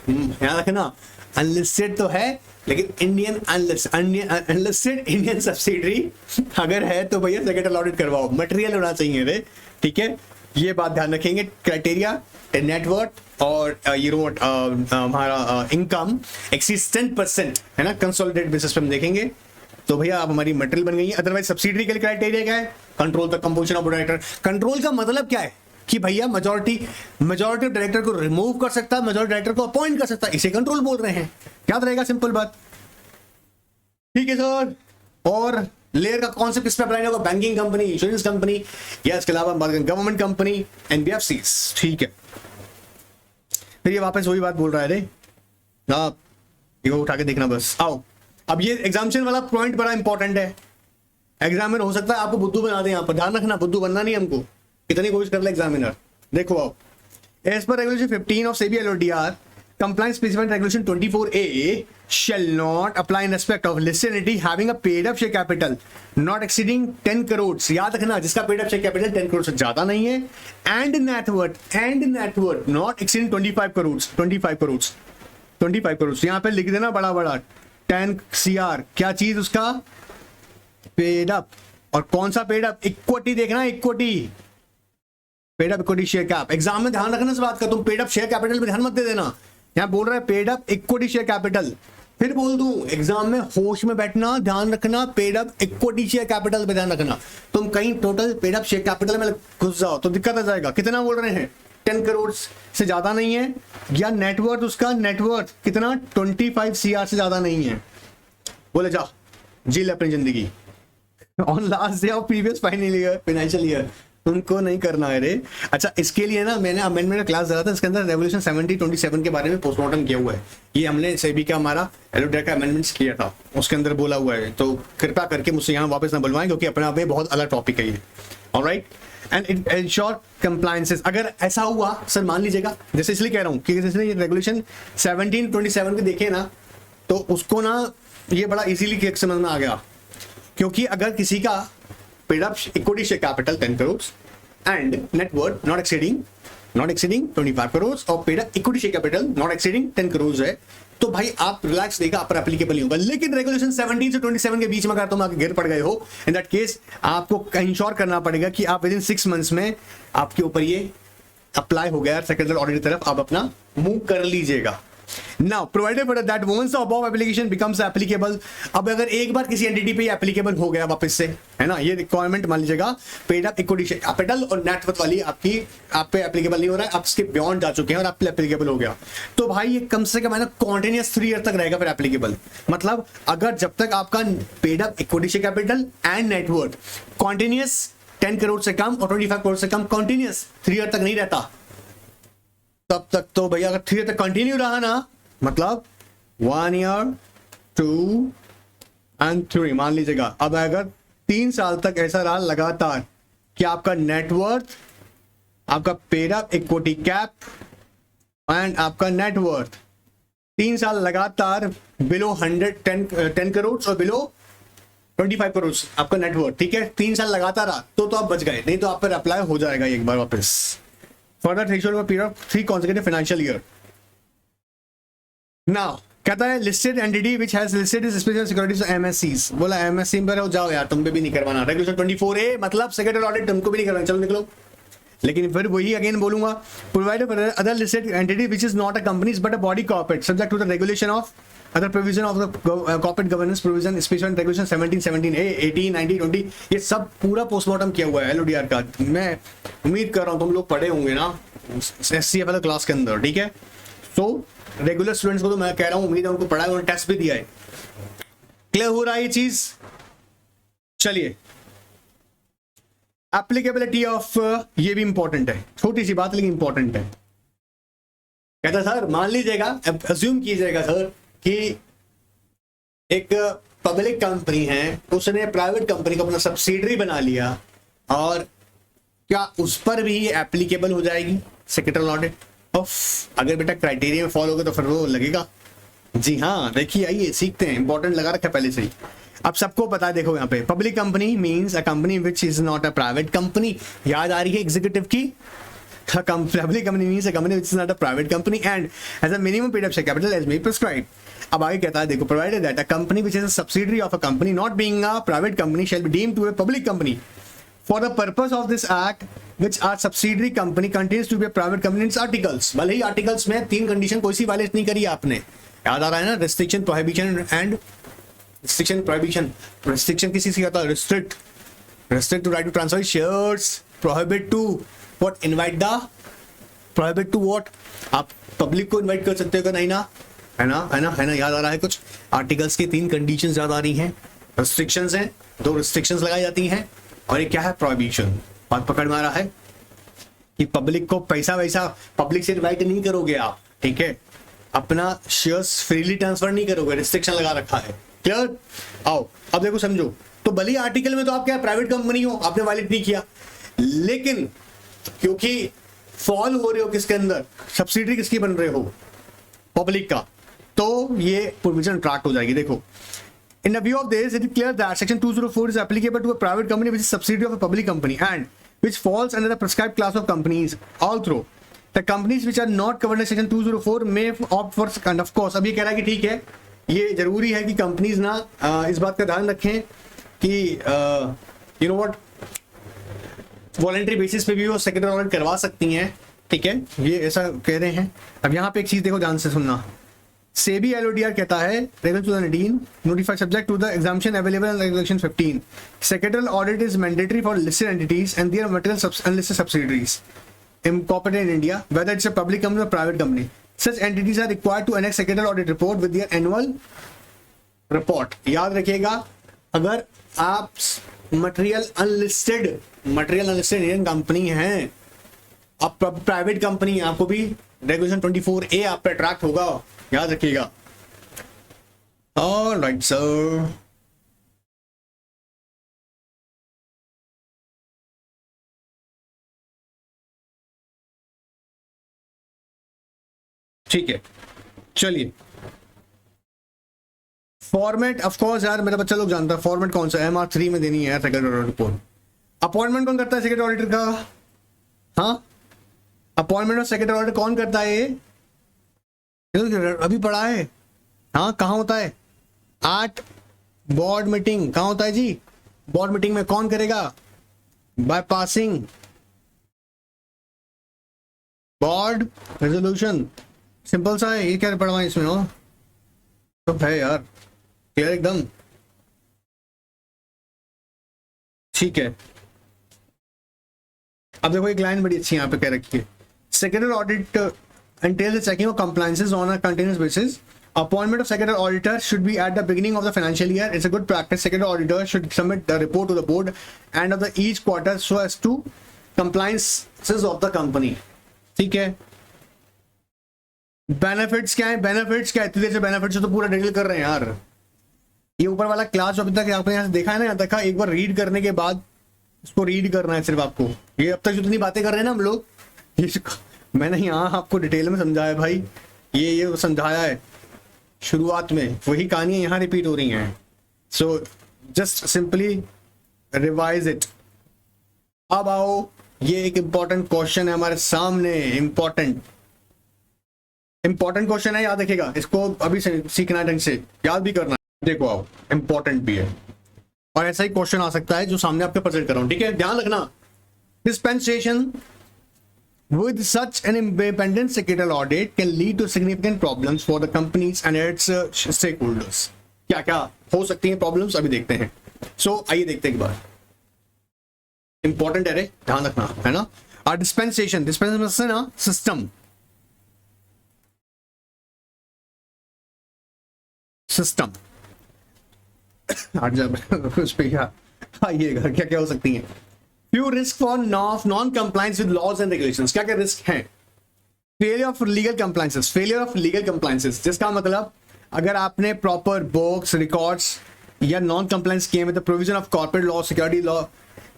याद रखना अनलिस्टेड तो है लेकिन इंडियन अनलिस्टेड इंडियन सब्सिडरी अगर है तो भैया सेक्रेटरी ऑडिट करवाओ, मटेरियल होना चाहिए रे, ठीक है, ये बात ध्यान रखेंगे। क्राइटेरिया नेटवर्थ और ये हमारा इनकम एक्सीड 10% है ना, कंसोलिडेटेड बेसिस पे हम देखेंगे, तो भैया आप हमारी मटेरियल बन गई है। अदरवाइज सब्सिडरी के लिए क्राइटेरिया क्या है? Control the composition of director. Control का मतलब क्या है कि भैया मेजॉरिटी डायरेक्टर को रिमूव कर सकता है, मेजॉरिटी डायरेक्टर को अपॉइंट कर सकता है, इसे कंट्रोल बोल रहे हैं। याद रहेगा, सिंपल बात, ठीक है सर। और लेयर का कॉन्सेप्ट किस पे अप्लाई होगा? बैंकिंग कंपनी, इंश्योरेंस कंपनी, या इसके अलावा गवर्नमेंट कंपनी, एनबीएफसीज, ठीक है। फिर ये वापस वही बात बोल रहा है रे, आप ये उठा के देखना बस। आओ, अब ये एग्जामिनेशन वाला पॉइंट बड़ा इंपॉर्टेंट है। एग्जामिनर हो सकता है आपको बुद्धू बना दे, यहां पर ध्यान रखना, बुद्धू बनना नहीं हमको, इतनी कोशिश कर ले एग्जामिनर। देखो आओ, as per regulation 15 of SEBI LODR, compliance specified regulation 24A shall not apply in respect of listed entity having a paid up share capital not exceeding 10 crores। याद रखना, जिसका paid up share capital 10 crores से ज्यादा नहीं है, and net worth not exceeding 25 crores। यहाँ पे लिख देना बड़ा बड़ा 10 CR, क्या चीज उसका? Paid up. और कौन सा पेड अप? इक्विटी, देखना equity, paid up equity share cap. Exam में ध्यान रखना इस बात का, तुम पेड अप शेयर कैपिटल पे ध्यान मत दे देना। यहाँ बोल रहा है paid up equity share capital, फिर बोल दूं एग्जाम में होश में बैठना, ध्यान रखना, paid up equity share capital पे ध्यान रखना। तुम कहीं total paid up share capital में घुस जाओ तो दिक्कत आ जाएगा। कितना बोल रहे हैं? 10 करोड़ से ज्यादा नहीं है, या नेटवर्थ, उसका नेटवर्थ कितना? 25 CR से ज्यादा नहीं है। बोले जा जी ले अपनी जिंदगी on last day of previous financial year, उनको नहीं करना है रे। अच्छा, इसके लिए ना मैंने अमेंडमेंट क्लास दिया था, इसके अंदर रेवोल्यूशन 7027 के बारे में पोस्टमार्टम किया हुआ है। ये हमने सेबी का हमारा एलओडीआर का अमेंडमेंट्स किया था, उसके अंदर बोला हुआ है, तो कृपया करके मुझसे यहाँ वापस ना बुलवाएं, क्योंकि अपने आप में बहुत अलग टॉपिक है ये। Alright, and it ensure compliances. अगर ऐसा हुआ सर, मान लीजिएगा, जैसे इसलिए कह रहा हूँ कि जैसे ये रेगुलेशन 1727 के देखे ना, तो उसको ना ये बड़ा इजीली समझ में आ गया, क्योंकि अगर किसी का paid up equity share capital 10 crore and net worth not exceeding 25 crore और paid up equity share capital not exceeding 10 crore है, तो भाई आप रिलैक्स देगा, आप पर एप्लीकेबल नहीं होगा। लेकिन रेगुलेशन 17 से 27 के बीच में अगर तुम आगे गिर पड़ गए हो, इन दैट केस आपको इंश्योर करना पड़ेगा कि आप विद इन 6 मंथ्स में आपके ऊपर ये अप्लाई हो गया, सेकेंडरी ऑडिट की तरफ आप अपना मूव कर लीजिएगा। Now, provided for that once the above application becomes applicable, अब अगर एक बार किसी एंटिटी पे एप्लीकेबल हो गया वापस से, है ना, ये रिक्वायरमेंट मान लीजिएगा, paid up equity share capital और नेटवर्थ वाली आपकी आप पे एप्लीकेबल नहीं हो रहा है, आप इसके बियॉन्ड जा चुके हैं और आप पे एप्लीकेबल हो गया, तो भाई ये कम से कम है ना कॉन्टिन्यूस 3 ईयर तक रहेगा फिर एप्लीकेबल। मतलब अगर जब तक आपका paid up equity share capital and net worth continuous 10 crore से कम और 25 करोड़ से कम कॉन्टिन्यूस 3 ईयर तक नहीं रहता, तब तक तो भैया अगर 3 ईयर तक कंटिन्यू रहा ना, मतलब 1 ईयर 2 एंड 3 मान लीजिएगा। अब अगर 3 साल तक ऐसा रहा लगातार कि आपका नेटवर्थ, आपका paid up equity cap and आपका नेटवर्थ 3 साल लगातार बिलो 10 करोड़ और बिलो 25 करोड़ आपका नेटवर्थ, ठीक है, 3 साल लगातार रहा तो आप बच गए, नहीं तो आप पर अप्लाई हो जाएगा एक बार वापस। Further threshold for a period of 3 consecutive financial year. Now, कहता है listed entity which has listed is special securities MSCs, बोला एमएससी पर हो जाओ यार, तुम पे भी नहीं करवाना। रेगुलेशन 24A मतलब सेक्रेटरी ऑडिट तुमको भी नहीं करवाना, चलो निकलो। लेकिन फिर वही अगेन बोलूंगा, provided other listed entity which is not a companies but a body corporate subject to the regulation of other provision of the corporate governance provision special regulation 17, 17A, 18, 19, 20, ये सब पूरा पोस्टमार्टम किया हुआ है एलओडीआर का। मैं उम्मीद कर रहा हूँ तुम लोग पढ़े होंगे ना SCFL क्लास के अंदर, ठीक है। तो रेगुलर स्टूडेंट्स को तो मैं कह रहा हूँ उम्मीद है उनको पढ़ा है, उन्होंने टेस्ट भी दिया है। क्लियर हो रहा है ये चीज? चलिए, एप्लीकेबिलिटी ऑफ, ये भी इंपॉर्टेंट है, छोटी सी बात लेकिन इंपॉर्टेंट है। कहता सर मान लीजिएगा, अज्यूम कीजिएगा सर कि एक पब्लिक कंपनी है, उसने प्राइवेट कंपनी को अपना सब्सिडरी बना लिया, और क्या उस पर भी एप्लीकेबल हो जाएगी सेक्रेटरी ऑडिट? अगर बेटा क्राइटेरिया में फॉलो होगा तो फिर वो लगेगा। जी हाँ, देखिए आइए सीखते हैं, इंपॉर्टेंट लगा रखा है पहले से ही। अब सबको पता है, देखो यहाँ पे public company means a company which is not a private company. याद आ रही है एग्जीक्यूटिव की? Public company means a company which is not a private company and has a minimum paid up share capital as may prescribe. अब आगे कहता है देखो, provided that a company which is a subsidiary of a company not being a private company shall be deemed to a public company for the purpose of this act which our subsidiary company continues to be a private company in its articles। भले ही articles में 3 condition कोई सी violet नहीं करी आपने, याद आ रहा है ना? Restriction, prohibition and restriction, prohibition. Restriction किसी से कहता है? Restrict to right to transfer shares, prohibit to what? Invite the, prohibit to what? आप पब्लिक को इनवाइट कर सकते हो क्या? नहीं ना, है ना, है ना, है ना, याद आ रहा है कुछ? आर्टिकल्स की 3 कंडीशंस याद आ रही हैं, रिस्ट्रिक्शंस हैं, 2 रिस्ट्रिक्शंस लगाई जाती हैं, और ये क्या है? प्रोहिबिशन। बात पकड़ में आ रहा है कि पब्लिक को पैसा वैसा पब्लिक से इनवाइट नहीं करोगे आप, ठीक है? अपना शेयर्स फ्रीली ट्रांसफर नहीं करोगे, रिस्ट्रिक्शन लगा रखा है। क्लियर? आओ अब देखो, समझो। तो भले आर्टिकल में तो आप क्या प्राइवेट कंपनी हो, आपने वायलेट नहीं किया, लेकिन क्योंकि फॉल हो रहे हो किसके अंदर? सब्सिडरी किसकी बन रहे हो? पब्लिक का, तो ये प्रोविजन ट्रैक्ट हो जाएगी। देखो, in the view of this, it is clear that Section 204 is applicable to a private company which is subsidiary of a public company and which falls under the prescribed class of companies. Although the companies which are not covered by Section 204 may opt for, and of course, अब ये कह रहा है कि ठीक है, ये जरूरी है कि कंपनीज ना इस बात का ध्यान रखें कि you know what, voluntary basis पे भी वो सेक्रेटरी ऑडिट करवा सकती हैं, ठीक है? ये ऐसा कह रहे हैं। अब यहाँ पे एक चीज देखो, ध्यान से सुनना। सेबी एलओडीआर कहता है regulation 2019 notified subject to the exemption available in regulation 15 secretarial audit is mandatory for listed entities and their material unlisted subsidiaries incorporated in India whether it's a public company or private company. Such entities are required to annex secretarial audit report with their annual report। याद रखिएगा, अगर आप material unlisted Indian company हैं, आप private company, आपको भी regulation 24A आप पे अट्रैक्ट होगा, याद रखिएगा। ऑलराइट सर, ठीक है। चलिए, फॉर्मेट ऑफ कोर्स यार मेरा बच्चा लोग जानता है फॉर्मेट कौन सा है, MR3 में देनी है सेक्रेटरी ऑडिट रिपोर्ट। अपॉइंटमेंट कौन करता है सेक्रेटरी ऑडिटर का? हाँ, अपॉइंटमेंट ऑफ सेक्रेटरी ऑडिटर कौन करता है? अभी पढ़ा है। हाँ, कहाँ होता है? 8 बोर्ड मीटिंग। कहाँ होता है जी? बोर्ड मीटिंग में। कौन करेगा? By passing board resolution. Simple सा है, ये क्या पढ़वा इसमें? हो तो है यार, क्लियर एकदम, ठीक है। अब देखो एक लाइन बड़ी अच्छी यहाँ पे कह रखी है, secretary audit entails the checking of compliances on a continuous basis. Appointment of secretary auditor should be at the beginning of the financial year. It's a good practice. Secretary auditor should submit the report to the board and of the each quarter so as to compliances of the company। ठीक है। Benefits क्या है? Benefits क्या है? इतनी देर से benefits तो पूरा डिटेल कर रहे हैं यार। ये ऊपर वाला क्लास जो अभी तक आपने यहाँ से देखा है ना, यहाँ तक एक बार रीड करने के बाद इसको रीड करना है सिर्फ आपको। ये अब तक जितनी बातें कर रहे हैं ना हम लोग, ये मैंने यहाँ आपको डिटेल में समझाया भाई, ये समझाया है शुरुआत में, वही कहानियां यहाँ रिपीट हो रही हैं। So just simply revise it. अब आओ, ये एक इंपॉर्टेंट क्वेश्चन है हमारे सामने, इंपॉर्टेंट। इंपॉर्टेंट क्वेश्चन है, याद रखिएगा इसको, अभी से सीखना है ढंग से, याद भी करना है। देखो आओ, इंपॉर्टेंट भी है और ऐसा ही क्वेश्चन आ सकता है जो सामने आपके प्रेजेंट कर रहा हूं, ठीक है, ध्यान रखना। Dispensation with such an independent secretarial audit can lead to significant problems for the companies and its stakeholders। क्या क्या हो सकती हैं प्रॉब्लम्स, अभी देखते हैं। आइए देखते हैं एक बार, इंपॉर्टेंट है रे, ध्यान रखना है ना। और डिस्पेंसेशन से ना सिस्टम उस पे क्या आइएगा, क्या क्या हो सकती हैं। Few risk for non compliance with laws and regulations. क्या क्या रिस्क हैं? फेलियर ऑफ लीगल कंप्लायंसेस, जिसका मतलब अगर आपने प्रॉपर बुक्स रिकॉर्ड्स या नॉन कंप्लायंस किए with the provision of corporate law, security law,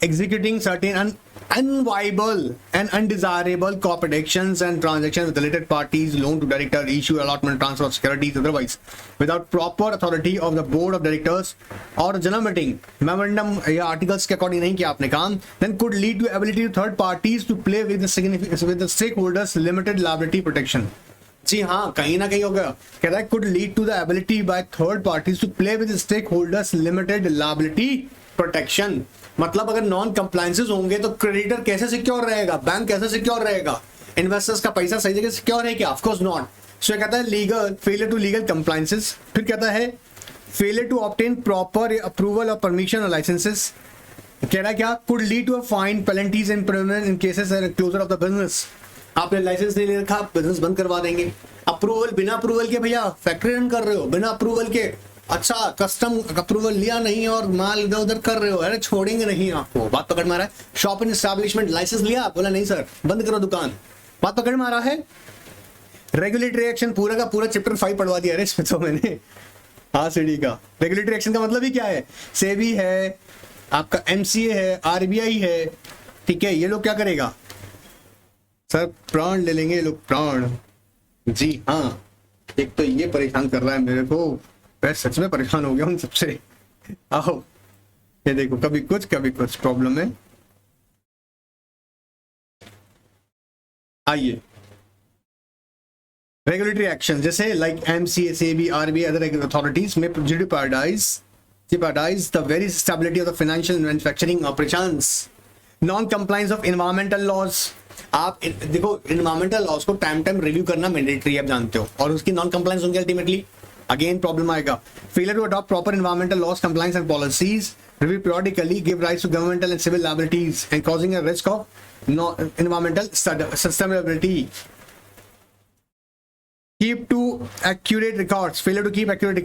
executing certain unviable and undesirable corporate actions and transactions with related parties, loan to director, issue, allotment, transfer of securities, otherwise without proper authority of the board of directors or general meeting, memorandum या articles के according नहीं किया आपने काम, then could lead to ability to third parties to play with the stakeholders limited liability protection। जी हाँ, कहीं ना कहीं होगा, कह रहा है could lead to the ability by third parties to play with the stakeholders limited liability protection। मतलब अगर नॉन कंप्लायंसेस होंगे तो क्रेडिटर कैसे सिक्योर रहेगा, बैंक कैसे सिक्योर रहेगा, इन्वेस्टर्स का पैसा सही जगह सिक्योर है क्या? Of course not. सो कहता है legal failure to legal compliances, फिर कहता है failure to obtain proper approval और परमिशन और लाइसेंसेस। कह रहा है क्या? Could lead to a fine, penalties and imprisonment in cases closure of the business. आपने लाइसेंस नहीं ले रखा, बिजनेस बंद करवा देंगे। अप्रूवल, बिना अप्रूवल के भैया फैक्ट्री रन कर रहे हो, बिना अप्रूवल के, अच्छा कस्टम अप्रूवल लिया नहीं और माल इधर उधर कर रहे हो, अरे छोड़ेंगे नहीं आपको। बात पकड़ मारा है। शॉप एंड एस्टैब्लिशमेंट लाइसेंस लिया, बोला नहीं सर बंद करो दुकान, बात पकड़ मारा है। रेगुलेटरी एक्शन पूरा का पूरा चैप्टर 5 पढ़वा दिया अरे इसमें तो मैंने, हाँ सीडी का। रेगुलेटरी एक्शन का मतलब ही क्या है? सेबी है, आपका एमसीए है, आरबीआई है, ठीक है। ये लोग क्या करेगा सर? प्राण ले लेंगे ये लोग, प्राण। जी हाँ, एक तो ये परेशान कर रहा है मेरे को, मैं सच में परेशान हो गया हूं सबसे। आओ ये देखो, कभी कुछ प्रॉब्लम है। आइए, रेगुलेटरी एक्शन जैसे like MCA, SEBI, RBI, other authorities में jeopardize the very stability of the financial and manufacturing operations। Non compliance of environmental laws. आप देखो एनवायरमेंटल लॉज को टाइम रिव्यू करना मैंडेटरी, आप जानते हो, और उसकी नॉन कंप्लायंस होंगी अल्टीमेटली अगेन प्रॉब्लम आएगा। Failure to adopt proper environmental laws, compliance and policies, review periodically, give rise to governmental and civil liabilities and causing a risk of environmental sustainability। keep to accurate records, failure to keep accurate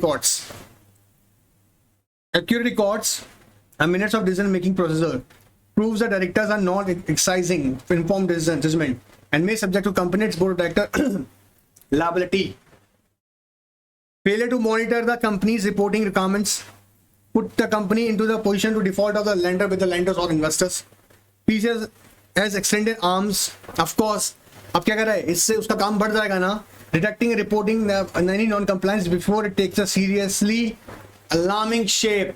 records and minutes of decision making procedure proves that directors are not exercising informed judgment and may subject to company its board of director liability। Failure to monitor the company's reporting requirements put the company into the position to default of the lender with the lenders or investors। PCS has extended arms, of course। अब क्या कर रहा है? इससे उसका काम बढ़ जाएगा ना, detecting and reporting any non-compliance before it takes a seriously alarming shape।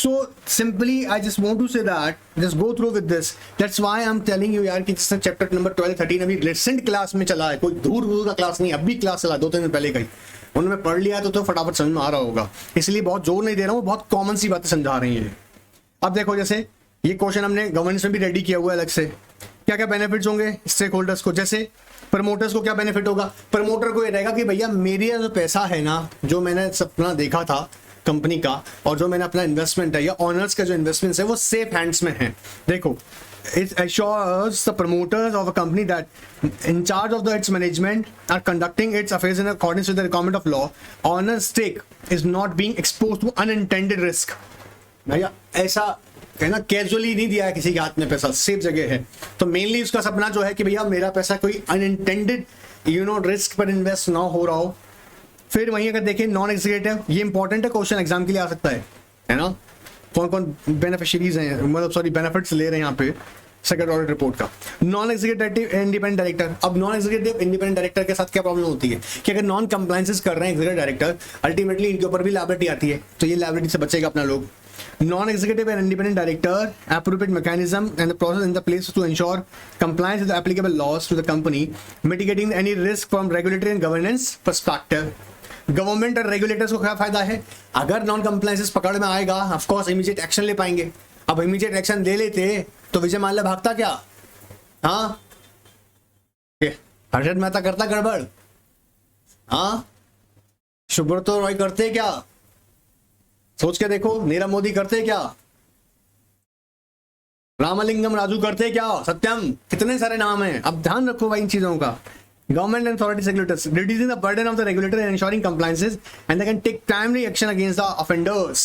So simply I just want to say that just go through with this, that's why I'm telling you यार कि चैप्टर नंबर 12 13 अभी recent class में चला है, कोई दूर का class नहीं, अभी क्लास चला 2-3 दिन पहले का ही, उन्होंने पढ़ लिया तो फटाफट समझ में आ रहा होगा, इसलिए बहुत जोर नहीं दे रहा हूँ, बहुत कॉमन सी बातें समझा रही है। अब देखो जैसे ये क्वेश्चन हमने गवर्नेंस में भी रेडी किया हुआ है अलग से, क्या क्या बेनिफिट्स होंगे स्टेक होल्डर्स को। जैसे प्रमोटर्स को क्या बेनिफिट होगा? प्रमोटर को ये रहेगा कि भैया मेरी जो पैसा है ना, जो मैंने सपना देखा था कंपनी का, और जो मैंने अपना इन्वेस्टमेंट है या ऑनर्स का जो इन्वेस्टमेंट है वो सेफ हैंड्स में है। देखो it assures the promoters of a company that in charge of its management are conducting its affairs in accordance with the requirement of law, owner's stake is not being exposed to unintended risk। भैया ऐसा कहना casually नहीं दिया है किसी के हाथ में पैसा, सेफ जगह है। तो मेनली उसका सपना जो है कि भैया मेरा पैसा कोई अनइंटेंडेड रिस्क पर इन्वेस्ट ना हो रहा हो। फिर वहीं अगर देखें नॉन एग्जीक्यूटिव, ये इंपॉर्टेंट है, क्वेश्चन एग्जाम के लिए आ सकता है ना। कौन कौन बेनिफिशियरीज हैं, मतलब सॉरी बेनिफिट्स ले रहे हैं यहाँ पे सेकंड ऑडिट रिपोर्ट का। Non executive independent director. अब नॉन एग्जीक्यूटिव इंडिपेंडेंट डायरेक्टर के साथ क्या प्रॉब्लम होती है कि अगर नॉन कंप्लायंसेस कर रहे हैं एग्जीक्यूटिव डायरेक्टर, अल्टीमेटली इनके ऊपर भी लायबिलिटी आती है, तो ये लायबिलिटी से बचेगा अपना लोग। non-executive and independent director, appropriate mechanism and the process in the place to ensure compliance with the applicable laws to the company, mitigating any risk from regulatory and governance perspective. Government और regulators को क्या फायदा है, अगर non compliances पकड़ में आएगा of course immediate action ले पाएंगे. अब इमीडिएट एक्शन ले लेते तो विजय माल्या भागता क्या? हाँ, हर्षद मेहता करता गड़बड़? हाँ, सुब्रतो रॉय करते क्या? सोच के देखो. नीरव मोदी करते क्या? रामलिंगम राजू करते क्या? सत्यम, कितने सारे नाम हैं. अब ध्यान रखो भाई इन चीजों का. Government and authorities, regulators, reducing the burden of the regulator and ensuring compliances, and they can take timely action against the offenders.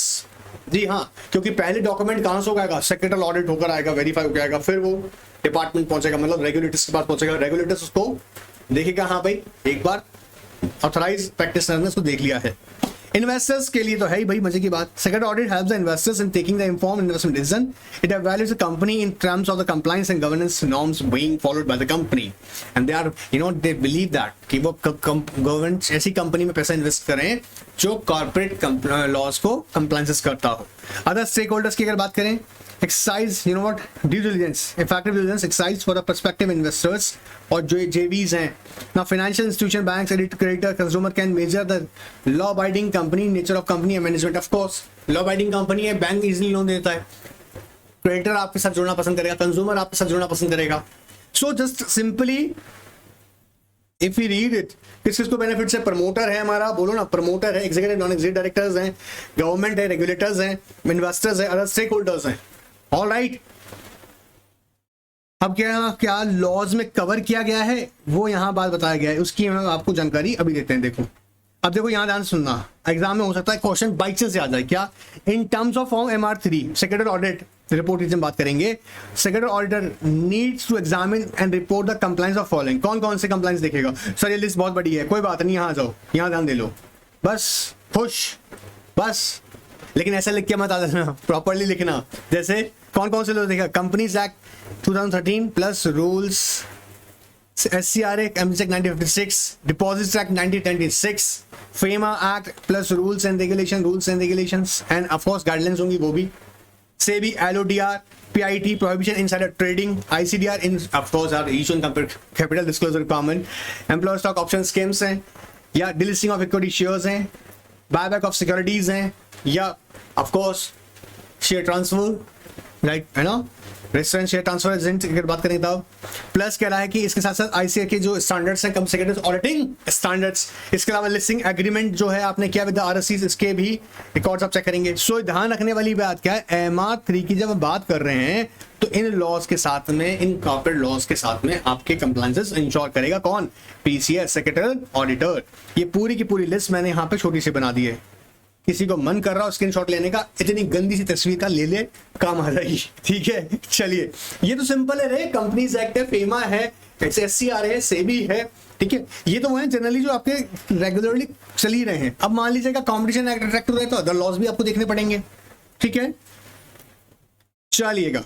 जी हाँ, क्योंकि पहले डॉक्यूमेंट कहाँ से होगा, सेक्रेटरी ऑडिट होकर आएगा, वेरीफाई होकर आएगा, फिर वो डिपार्टमेंट पहुंचेगा, मतलब रेगुलेटर्स के पास पहुंचेगा. रेगुलेटर्स उसको देखेगा, हाँ भाई एक बार ऑथराइज प्रैक्टिशनर ने उसको देख लिया है. इन्वेस्टर्स के लिए तो है ही भाई मजे की बात. Secretary audit helps the investors in taking the informed investment decision. It values the company in terms of the compliance and governance norms being followed by the company, and they are they believe that कि वो government ऐसी company में पैसा invest करें जो corporate laws को compliances करता हो. अदर स्टेक होल्डर्स की अगर बात करें, exercise due diligence, effective diligence exercise for the prospective investors or JVs हैं. Now financial institution, banks, creditor, consumer can measure the law abiding company, nature of company and management. Of course law abiding company है, bank easily loan देता है, creditor आपके साथ जुड़ना पसंद करेगा, consumer आपके साथ जुड़ना पसंद करेगा. So just simply if we read it, किसको बेनिफिट है? प्रमोटर है हमारा, बोलो ना, प्रमोटर है, एग्जीक्यूटिव नॉन एग्जीक्यूटिव डायरेक्टर्स हैं, गवर्नमेंट है, रेगुलेटर्स हैं, इन्वेस्टर्स हैं, अदर स्टेक होल्डर्स हैं. All right. अब क्या लॉज में कवर किया गया है वो यहाँ बात बताया गया है, उसकी हम आपको जानकारी अभी देते हैं. देखो अब देखो यहाँ ध्यान सुनना, एग्जाम में हो सकता है क्वेश्चन बाई चांस से आ जाए. क्या? In terms of form MR3 secretary audit report की बात करेंगे. Secretary auditor needs to examine and report the compliance of following. कौन कौन से कंप्लायंस देखेगा? सर ये लिस्ट बहुत बड़ी है, कोई बात नहीं, यहाँ आ जाओ, यहाँ ध्यान दे लो, बस खुश बस. लेकिन ऐसा लिख के मत आ जाना, प्रॉपरली लिखना. जैसे कौन कौन से लोग देखा? Companies act 2013 plus rules, SCRA MSEC 1956, deposit act 1926, FEMA act plus rules and regulations end of course guidelines होंगी वो भी. SEBI, LODR, PIT, prohibition insider trading, ICDR in of course are each one capital disclosure requirement. Employer stock option schemes हैं, या delisting of equity shares हैं, buyback of securities हैं, या of course share transfer, right, है ना, resistance share transfer agent की बात करें तब. प्लस कह रहा है कि इसके साथ साथ ICAI के जो स्टैंडर्ड्स हैं, कम सेक्रेटरी ऑडिटिंग स्टैंडर्ड्स, इसके अलावा लिस्टिंग एग्रीमेंट जो है आपने किया विद RSCs, इसके भी रिकॉर्ड्स आप चेक करेंगे. सो ध्यान रखने वाली बात क्या है, MR3 की जब बात कर रहे हैं तो इन लॉज के साथ में, इन कॉर्पोरेट लॉज के साथ में आपके कंप्लायंसेस इंश्योर करेगा कौन? PCS secretary auditor. ये पूरी की पूरी लिस्ट मैंने यहाँ पे छोटी सी बना दी है. किसी को मन कर रहा हो स्क्रीनशॉट लेने का, इतनी गंदी सी तस्वीर का ले ले, काम आ जाएगी. ठीक है, चलिए ये तो सिंपल है रे. कंपनीज एक्ट है, फेमा है, SCRA है, सेबी है. ठीक है, ये तो वो है जनरली जो आपके रेगुलरली चल ही रहे हैं. अब मान लीजिएगा कॉम्पिटिशन एक्ट अट्रैक्ट हो रहा है तो अदर लॉज भी आपको देखने पड़ेंगे. ठीक है, चलिएगा.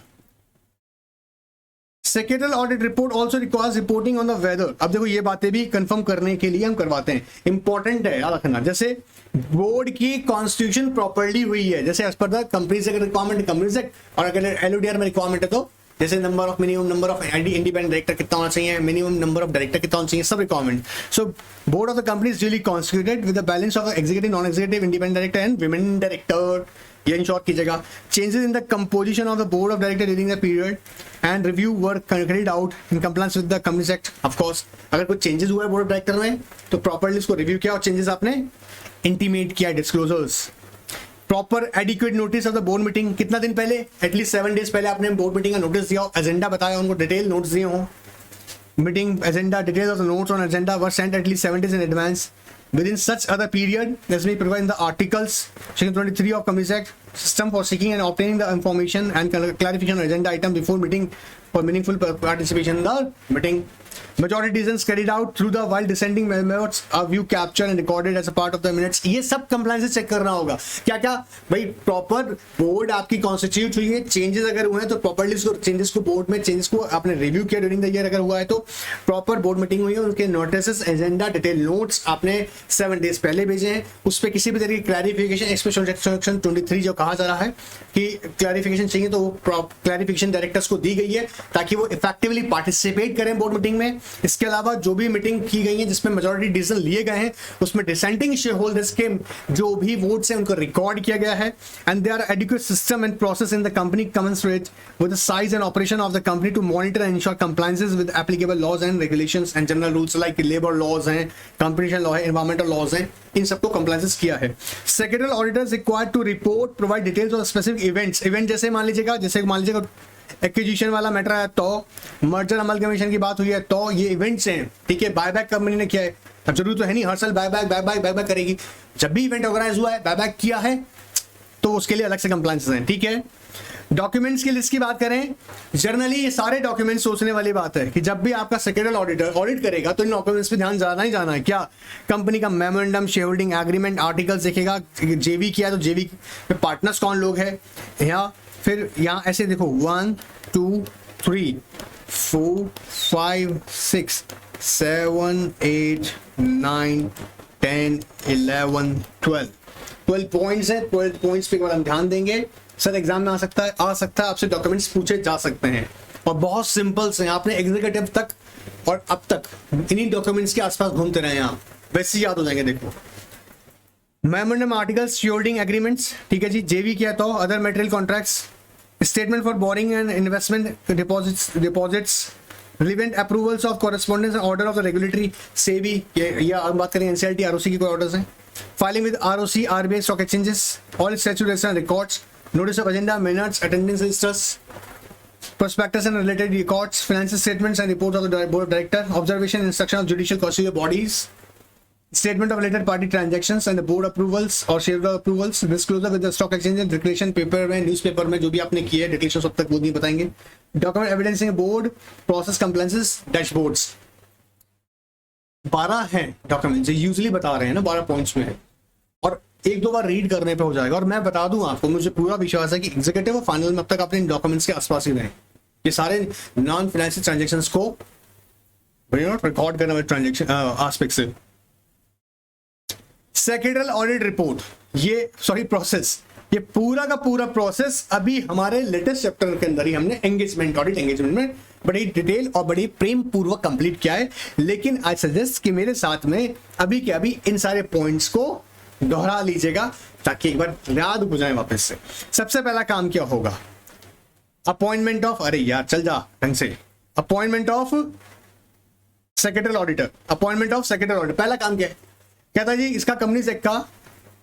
Secretary audit report also requires reporting on the whether. अब देखो ये बातें भी कंफर्म करने के लिए हम करवाते हैं, इंपॉर्टेंट है याद रखना. जैसे बोर्ड की कॉन्स्टिट्यूशन प्रॉपर्ली हुई है, जैसे as per the companies act requirement, companies act, और अगर LODR में रिक्वायरमेंट है तो जैसे minimum number of independent director कितना होना चाहिए, मिनिमम नंबर ऑफ डायरेक्टर कितना होना चाहिए, सब requirement. So board of the company is duly constituted with the balance of executive, non executive, independent director and women director. ये इंश्योर कीजिएगा. Changes in the composition of the board of director during the period and review work carried out in compliance with the companies act. Of course अगर कुछ changes हुआ है board of director में तो properly उसको review किया और changes आपने इंटीमेट किया, disclosures. Proper adequate notice of the board meeting, कितना दिन पहले? एटलीस्ट 7 डेज पहले आपने बोर्ड मीटिंग का नोटिस दिया हो, एजेंडा बताया उनको, डिटेल नोट्स दिए हो. Meeting agenda, details of the notes on agenda were sent at least 7 days in advance. Within such other period as may provide in the articles section 23 of Companies Act, system for seeking and obtaining the information and clarification on agenda item before meeting for meaningful participation in the meeting. majority decisions carried out through the while dissenting members are view captured and recorded as a part of the minutes. ये सब compliance check करना होगा। क्या क्या भाई proper board आपकी constitute हुई है, चेंजेस अगर हुए हैं तो प्रॉपर्ली उसको चेंजेस को बोर्ड में चेंजेस को आपने रिव्यू किया ड्यूरिंग द ईयर, अगर हुआ है तो प्रॉपर बोर्ड मीटिंग हुई है, उनके नोटिस एजेंडा डिटेल नोट्स आपने 7 डेज पहले भेजे हैं, उस पर किसी भी तरीके की क्लैरिफिकेशन एक्सप्रेशन सेक्शन 23 जो कहा जा रहा है कि क्लैरिफिकेशन चाहिए तो वो क्लैरिफिकेशन डायरेक्टर्स को दी गई है ताकि वो इफेक्टिवली पार्टिसिपेट करें बोर्ड मीटिंग में। इसके अलावा जो भी मीटिंग की गई है जिसमें मेजॉरिटी डिसीजन लिए गए हैं उसमें डिसेंटिंग शेयर होल्डर्स के जो भी वोट्स हैं उनको रिकॉर्ड किया गया है। And there are adequate system and process in the company commensurate with the size and operation of the company to monitor and ensure compliances with applicable laws and regulations and general rules like labor laws हैं, competition law है, environmental laws हैं, इन सबको compliances किया है। Secretarial auditors required to report provide details of specific events। event जैसे मान लीजिएगा acquisition वाला मैटर है तो मर्जर अमल कमीशन की बात हुई है तो ये इवेंट्स हैं, ठीक है। बायबैक कंपनी ने किया है, अब जरूर तो है नहीं हर साल बायबैक करेगी, जब भी इवेंट ऑर्गेनाइज हुआ है बायबैक किया है तो उसके लिए अलग से कंप्लायंसेस हैं, ठीक है। डॉक्यूमेंट्स की लिस्ट की बात करें, जनरली ये सारे डॉक्यूमेंट्स सोचने वाली बात है कि जब भी आपका सेक्रेटरियल ऑडिटर ऑडिट करेगा तो इन डॉक्यूमेंट्स पे ध्यान जाना ही जाना है। क्या कंपनी का memorandum, share holding agreement, articles देखेगा, जेवी किया तो जेवी में पार्टनर्स कौन लोग हैं, या फिर यहाँ ऐसे देखो 1 2 3 4 5 6 7 8 9 10 11 12 पॉइंट्स हैं। 12 पॉइंट्स पे हम ध्यान देंगे। सर एग्जाम में आ सकता है आपसे डॉक्यूमेंट्स पूछे जा सकते हैं और बहुत सिंपल से आपने एग्जीक्यूटिव तक और अब तक इन्हीं डॉक्यूमेंट्स के आसपास घूमते रहे आप, वैसे याद हो जाएंगे। देखो memorandum, articles, share holding agreements, ठीक है जी, जेवी किया तो other material contracts, statement for boring and investment deposits, relevant approvals of correspondence and order of the regulatory SEBI, या हम बात करें एनसीएलटी आरओसी की कोई ऑर्डर्स हैं, filing with ROC RBI stock exchanges, all statutory records, notice of agenda, minutes, attendance registers, prospectus and related records, financial statements and reports of the board of director, observation and instruction of judicial constitutional bodies, statement of related party transactions and the board approvals or shareholder approvals, disclosure with the stock exchange, declaration paper में, newspaper में जो भी आपने किए है declaration सब तक वो नहीं बताएंगे, document evidencing board process compliances dashboards। 12 हैं डॉक्यूमेंट्स, यूजुअली बता रहे हैं ना 12 पॉइंट्स में है और एक दो बार रीड करने पे हो जाएगा। और मैं बता दूं आपको, मुझे पूरा विश्वास है कि एग्जीक्यूटिव और फाइनल में अब तक अपने इन डॉक्यूमेंट्स के आसपास ही रहे, ये सारे नॉन फाइनेंशियल ट्रांजैक्शंस को रिकॉर्ड करने वाले ट्रांजैक्शन एस्पेक्ट से। सेक्रेटरियल ऑडिट रिपोर्ट, ये प्रोसेस, ये पूरा का पूरा प्रोसेस अभी हमारे लेटेस्ट चैप्टर के अंदर ही हमने एंगेजमेंट में बड़ी डिटेल और बड़ी प्रेम पूर्वक कंप्लीट किया है। लेकिन आई सजेस्ट कि मेरे साथ में अभी के अभी इन सारे पॉइंट्स को दोहरा लीजिएगा ताकि एक बार याद हो जाए वापस से। सबसे पहला काम क्या होगा, अपॉइंटमेंट ऑफ, अरे यार चल जा ढंग से, appointment of secretarial auditor, appointment of secretarial auditor. पहला काम क्या है, कहता है जी इसका कंपनीज एक्ट का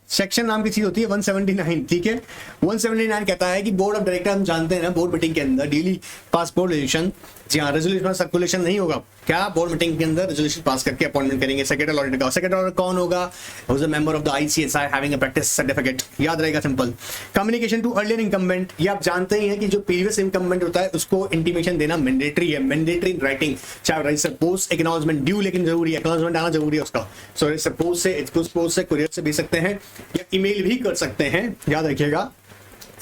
सेक्शन नाम की चीज होती है 179, ठीक है। 179 कहता है कि बोर्ड ऑफ डायरेक्टर, हम जानते हैं ना बोर्ड मीटिंग के अंदर डेली पास बोर्ड रेजोल्यूशन, जी हाँ रेजोल्यूशन सर्कुलेशन नहीं होगा, क्या बोर्ड मीटिंग के अंदर रेजोल्यूशन पास करके अपॉइंटमेंट करेंगे सेक्रेटरियल ऑडिटर का। सेक्रेटरी ऑडिटर कौन होगा, who is a member of the ICSI having a practice certificate, याद रहेगा simple. Communication to earlier incumbent, ये आप जानते ही हैं कि जो प्रीवियस इनकम्बेंट होता है उसको इंटीमेशन देना मैंडेटरी है, मैंडेटरी इन राइटिंग, चाहे रजिस्टर पोस्ट एक्नॉलेजमेंट ड्यू, लेकिन जरूरी है एक्नॉलेजमेंट आना जरूरी है उसका। सो रजिस्टर पोस्ट से कुरियर से भेज सकते हैं या ईमेल भी कर सकते हैं, याद रखिएगा।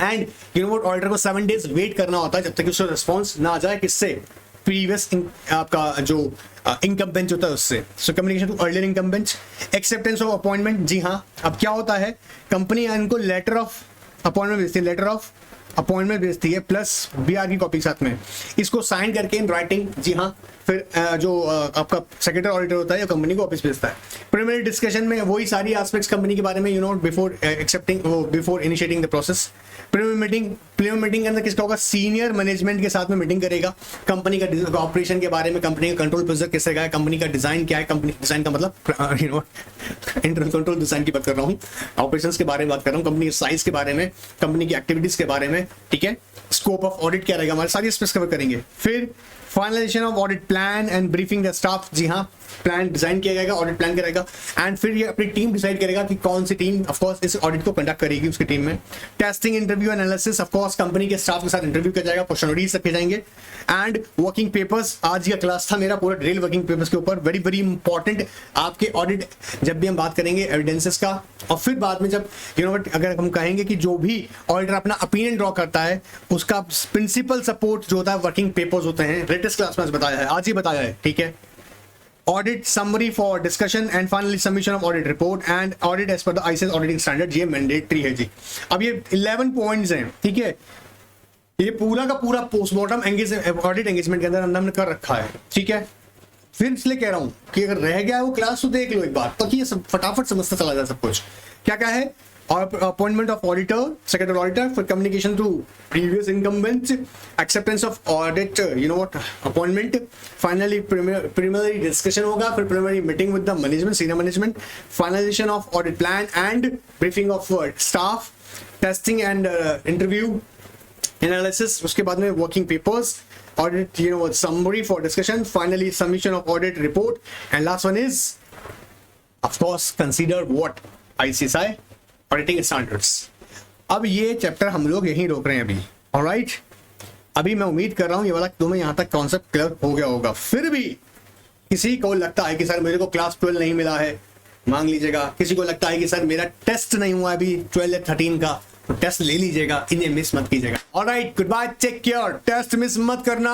And you know what, auditor को 7 डेज वेट करना होता है जब तक उसका रिस्पॉन्स ना आ जाए, किससे, प्रीवियस आपका जो इनकम्बेंट होता है उससे। So communication to earlier incumbent, acceptance of appointment, जी हाँ अब क्या होता है, कंपनी इनको लेटर ऑफ अपॉइंटमेंट भेजती है, लेटर ऑफ अपॉइंटमेंट भेजती है प्लस बीआर की कॉपी साथ में, इसको साइन करके इन राइटिंग, जी हाँ फिर जो आपका सेक्रेटरी ऑडिटर होता है कंपनी को वापस भेजता है। प्रीलिमिनरी डिस्कशन में वही सारी एस्पेक्ट्स कंपनी के बारे में, you know before accepting, before initiating the process. Preliminary meeting के अंदर किसका होगा, सीनियर मैनेजमेंट के साथ में मीटिंग करेगा, कंपनी का ऑपरेशन के बारे में, कंपनी का कंट्रोल प्रोसीजर कैसे है, कंपनी का डिजाइन क्या है, कंपनी डिजाइन का मतलब you know internal control design की बात कर रहा हूँ, ऑपरेशंस के बारे में बात कर रहा हूँ, कंपनी के साइज के बारे में, कंपनी की एक्टिविटीज के बारे में, ठीक है। स्कोप ऑफ ऑडिट क्या रहेगा, हमारे सारी एस्पेक्ट्स कवर करेंगे। फिर finalisation of audit plan and briefing the staff, जी हाँ प्लान डिजाइन किया जाएगा, ऑडिट प्लान करेगा, एंड फिर ये अपनी टीम डिसाइड करेगा कि कौन सी टीम ऑफ कोर्स इस ऑडिट को कंडक्ट करेगी उसकी टीम में। Testing, interview, analysis, of course company के स्टाफ के साथ इंटरव्यू किया जाएगा, क्वेश्चनरीज रखे जाएंगे, एंड वर्किंग पेपर्स। आज का क्लास था मेरा पूरा ड्रिल वर्किंग पेपर्स के ऊपर, वेरी वेरी इंपॉर्टेंट आपके ऑडिट जब भी हम बात करेंगे एविडेंसेस का। और फिर बाद में जब अगर हम कहेंगे कि जो भी ऑडिटर अपना ओपिनियन ड्रॉ करता है उसका प्रिंसिपल सपोर्ट जो होता है वर्किंग पेपर्स होते हैं, लेटेस्ट क्लास में बताया है, आज ही बताया है, ठीक है। Audit summary for discussion and finally submission of audit report and audit as per the ICS auditing standard, ये मैंडेटरी है जी। अब ये 11 पॉइंट्स हैं, ठीक है। ये पूरा का पूरा पोस्टमार्टम ऑडिट एंगेजमेंट के अंदर हमने कर रखा है, ठीक है। फिर इसलिए कह रहा हूं कि अगर रह गया है वो क्लास तो देख लो एक बार, ताकि ये सब फटाफट समझता चला जाए सब कुछ। क्या क्या है? Appointment of auditor, secretary auditor, फिर communication to previous incumbents, acceptance of audit appointment, finally preliminary discussion होगा, फिर preliminary meeting with the management, senior management, finalisation of audit plan and briefing of staff, testing and interview, analysis, उसके बाद में working papers, audit summary for discussion, finally submission of audit report, and last one is of course consider what ICSI auditing standards। अब ये chapter हम लोग यहीं रोक रहे हैं अभी, ऑलराइट। अभी मैं उम्मीद कर रहा हूं ये वाला तुम्हें यहां तक कॉन्सेप्ट क्लियर हो गया होगा। फिर भी किसी को लगता है कि सर मेरे को क्लास 12 नहीं मिला है, मांग लीजिएगा। किसी को लगता है कि सर मेरा टेस्ट नहीं हुआ अभी 12 या 13 का, तो टेस्ट ले लीजिएगा, इन्हें मिस मत कीजिएगा। Alright, good bye, take care, test miss मत करना।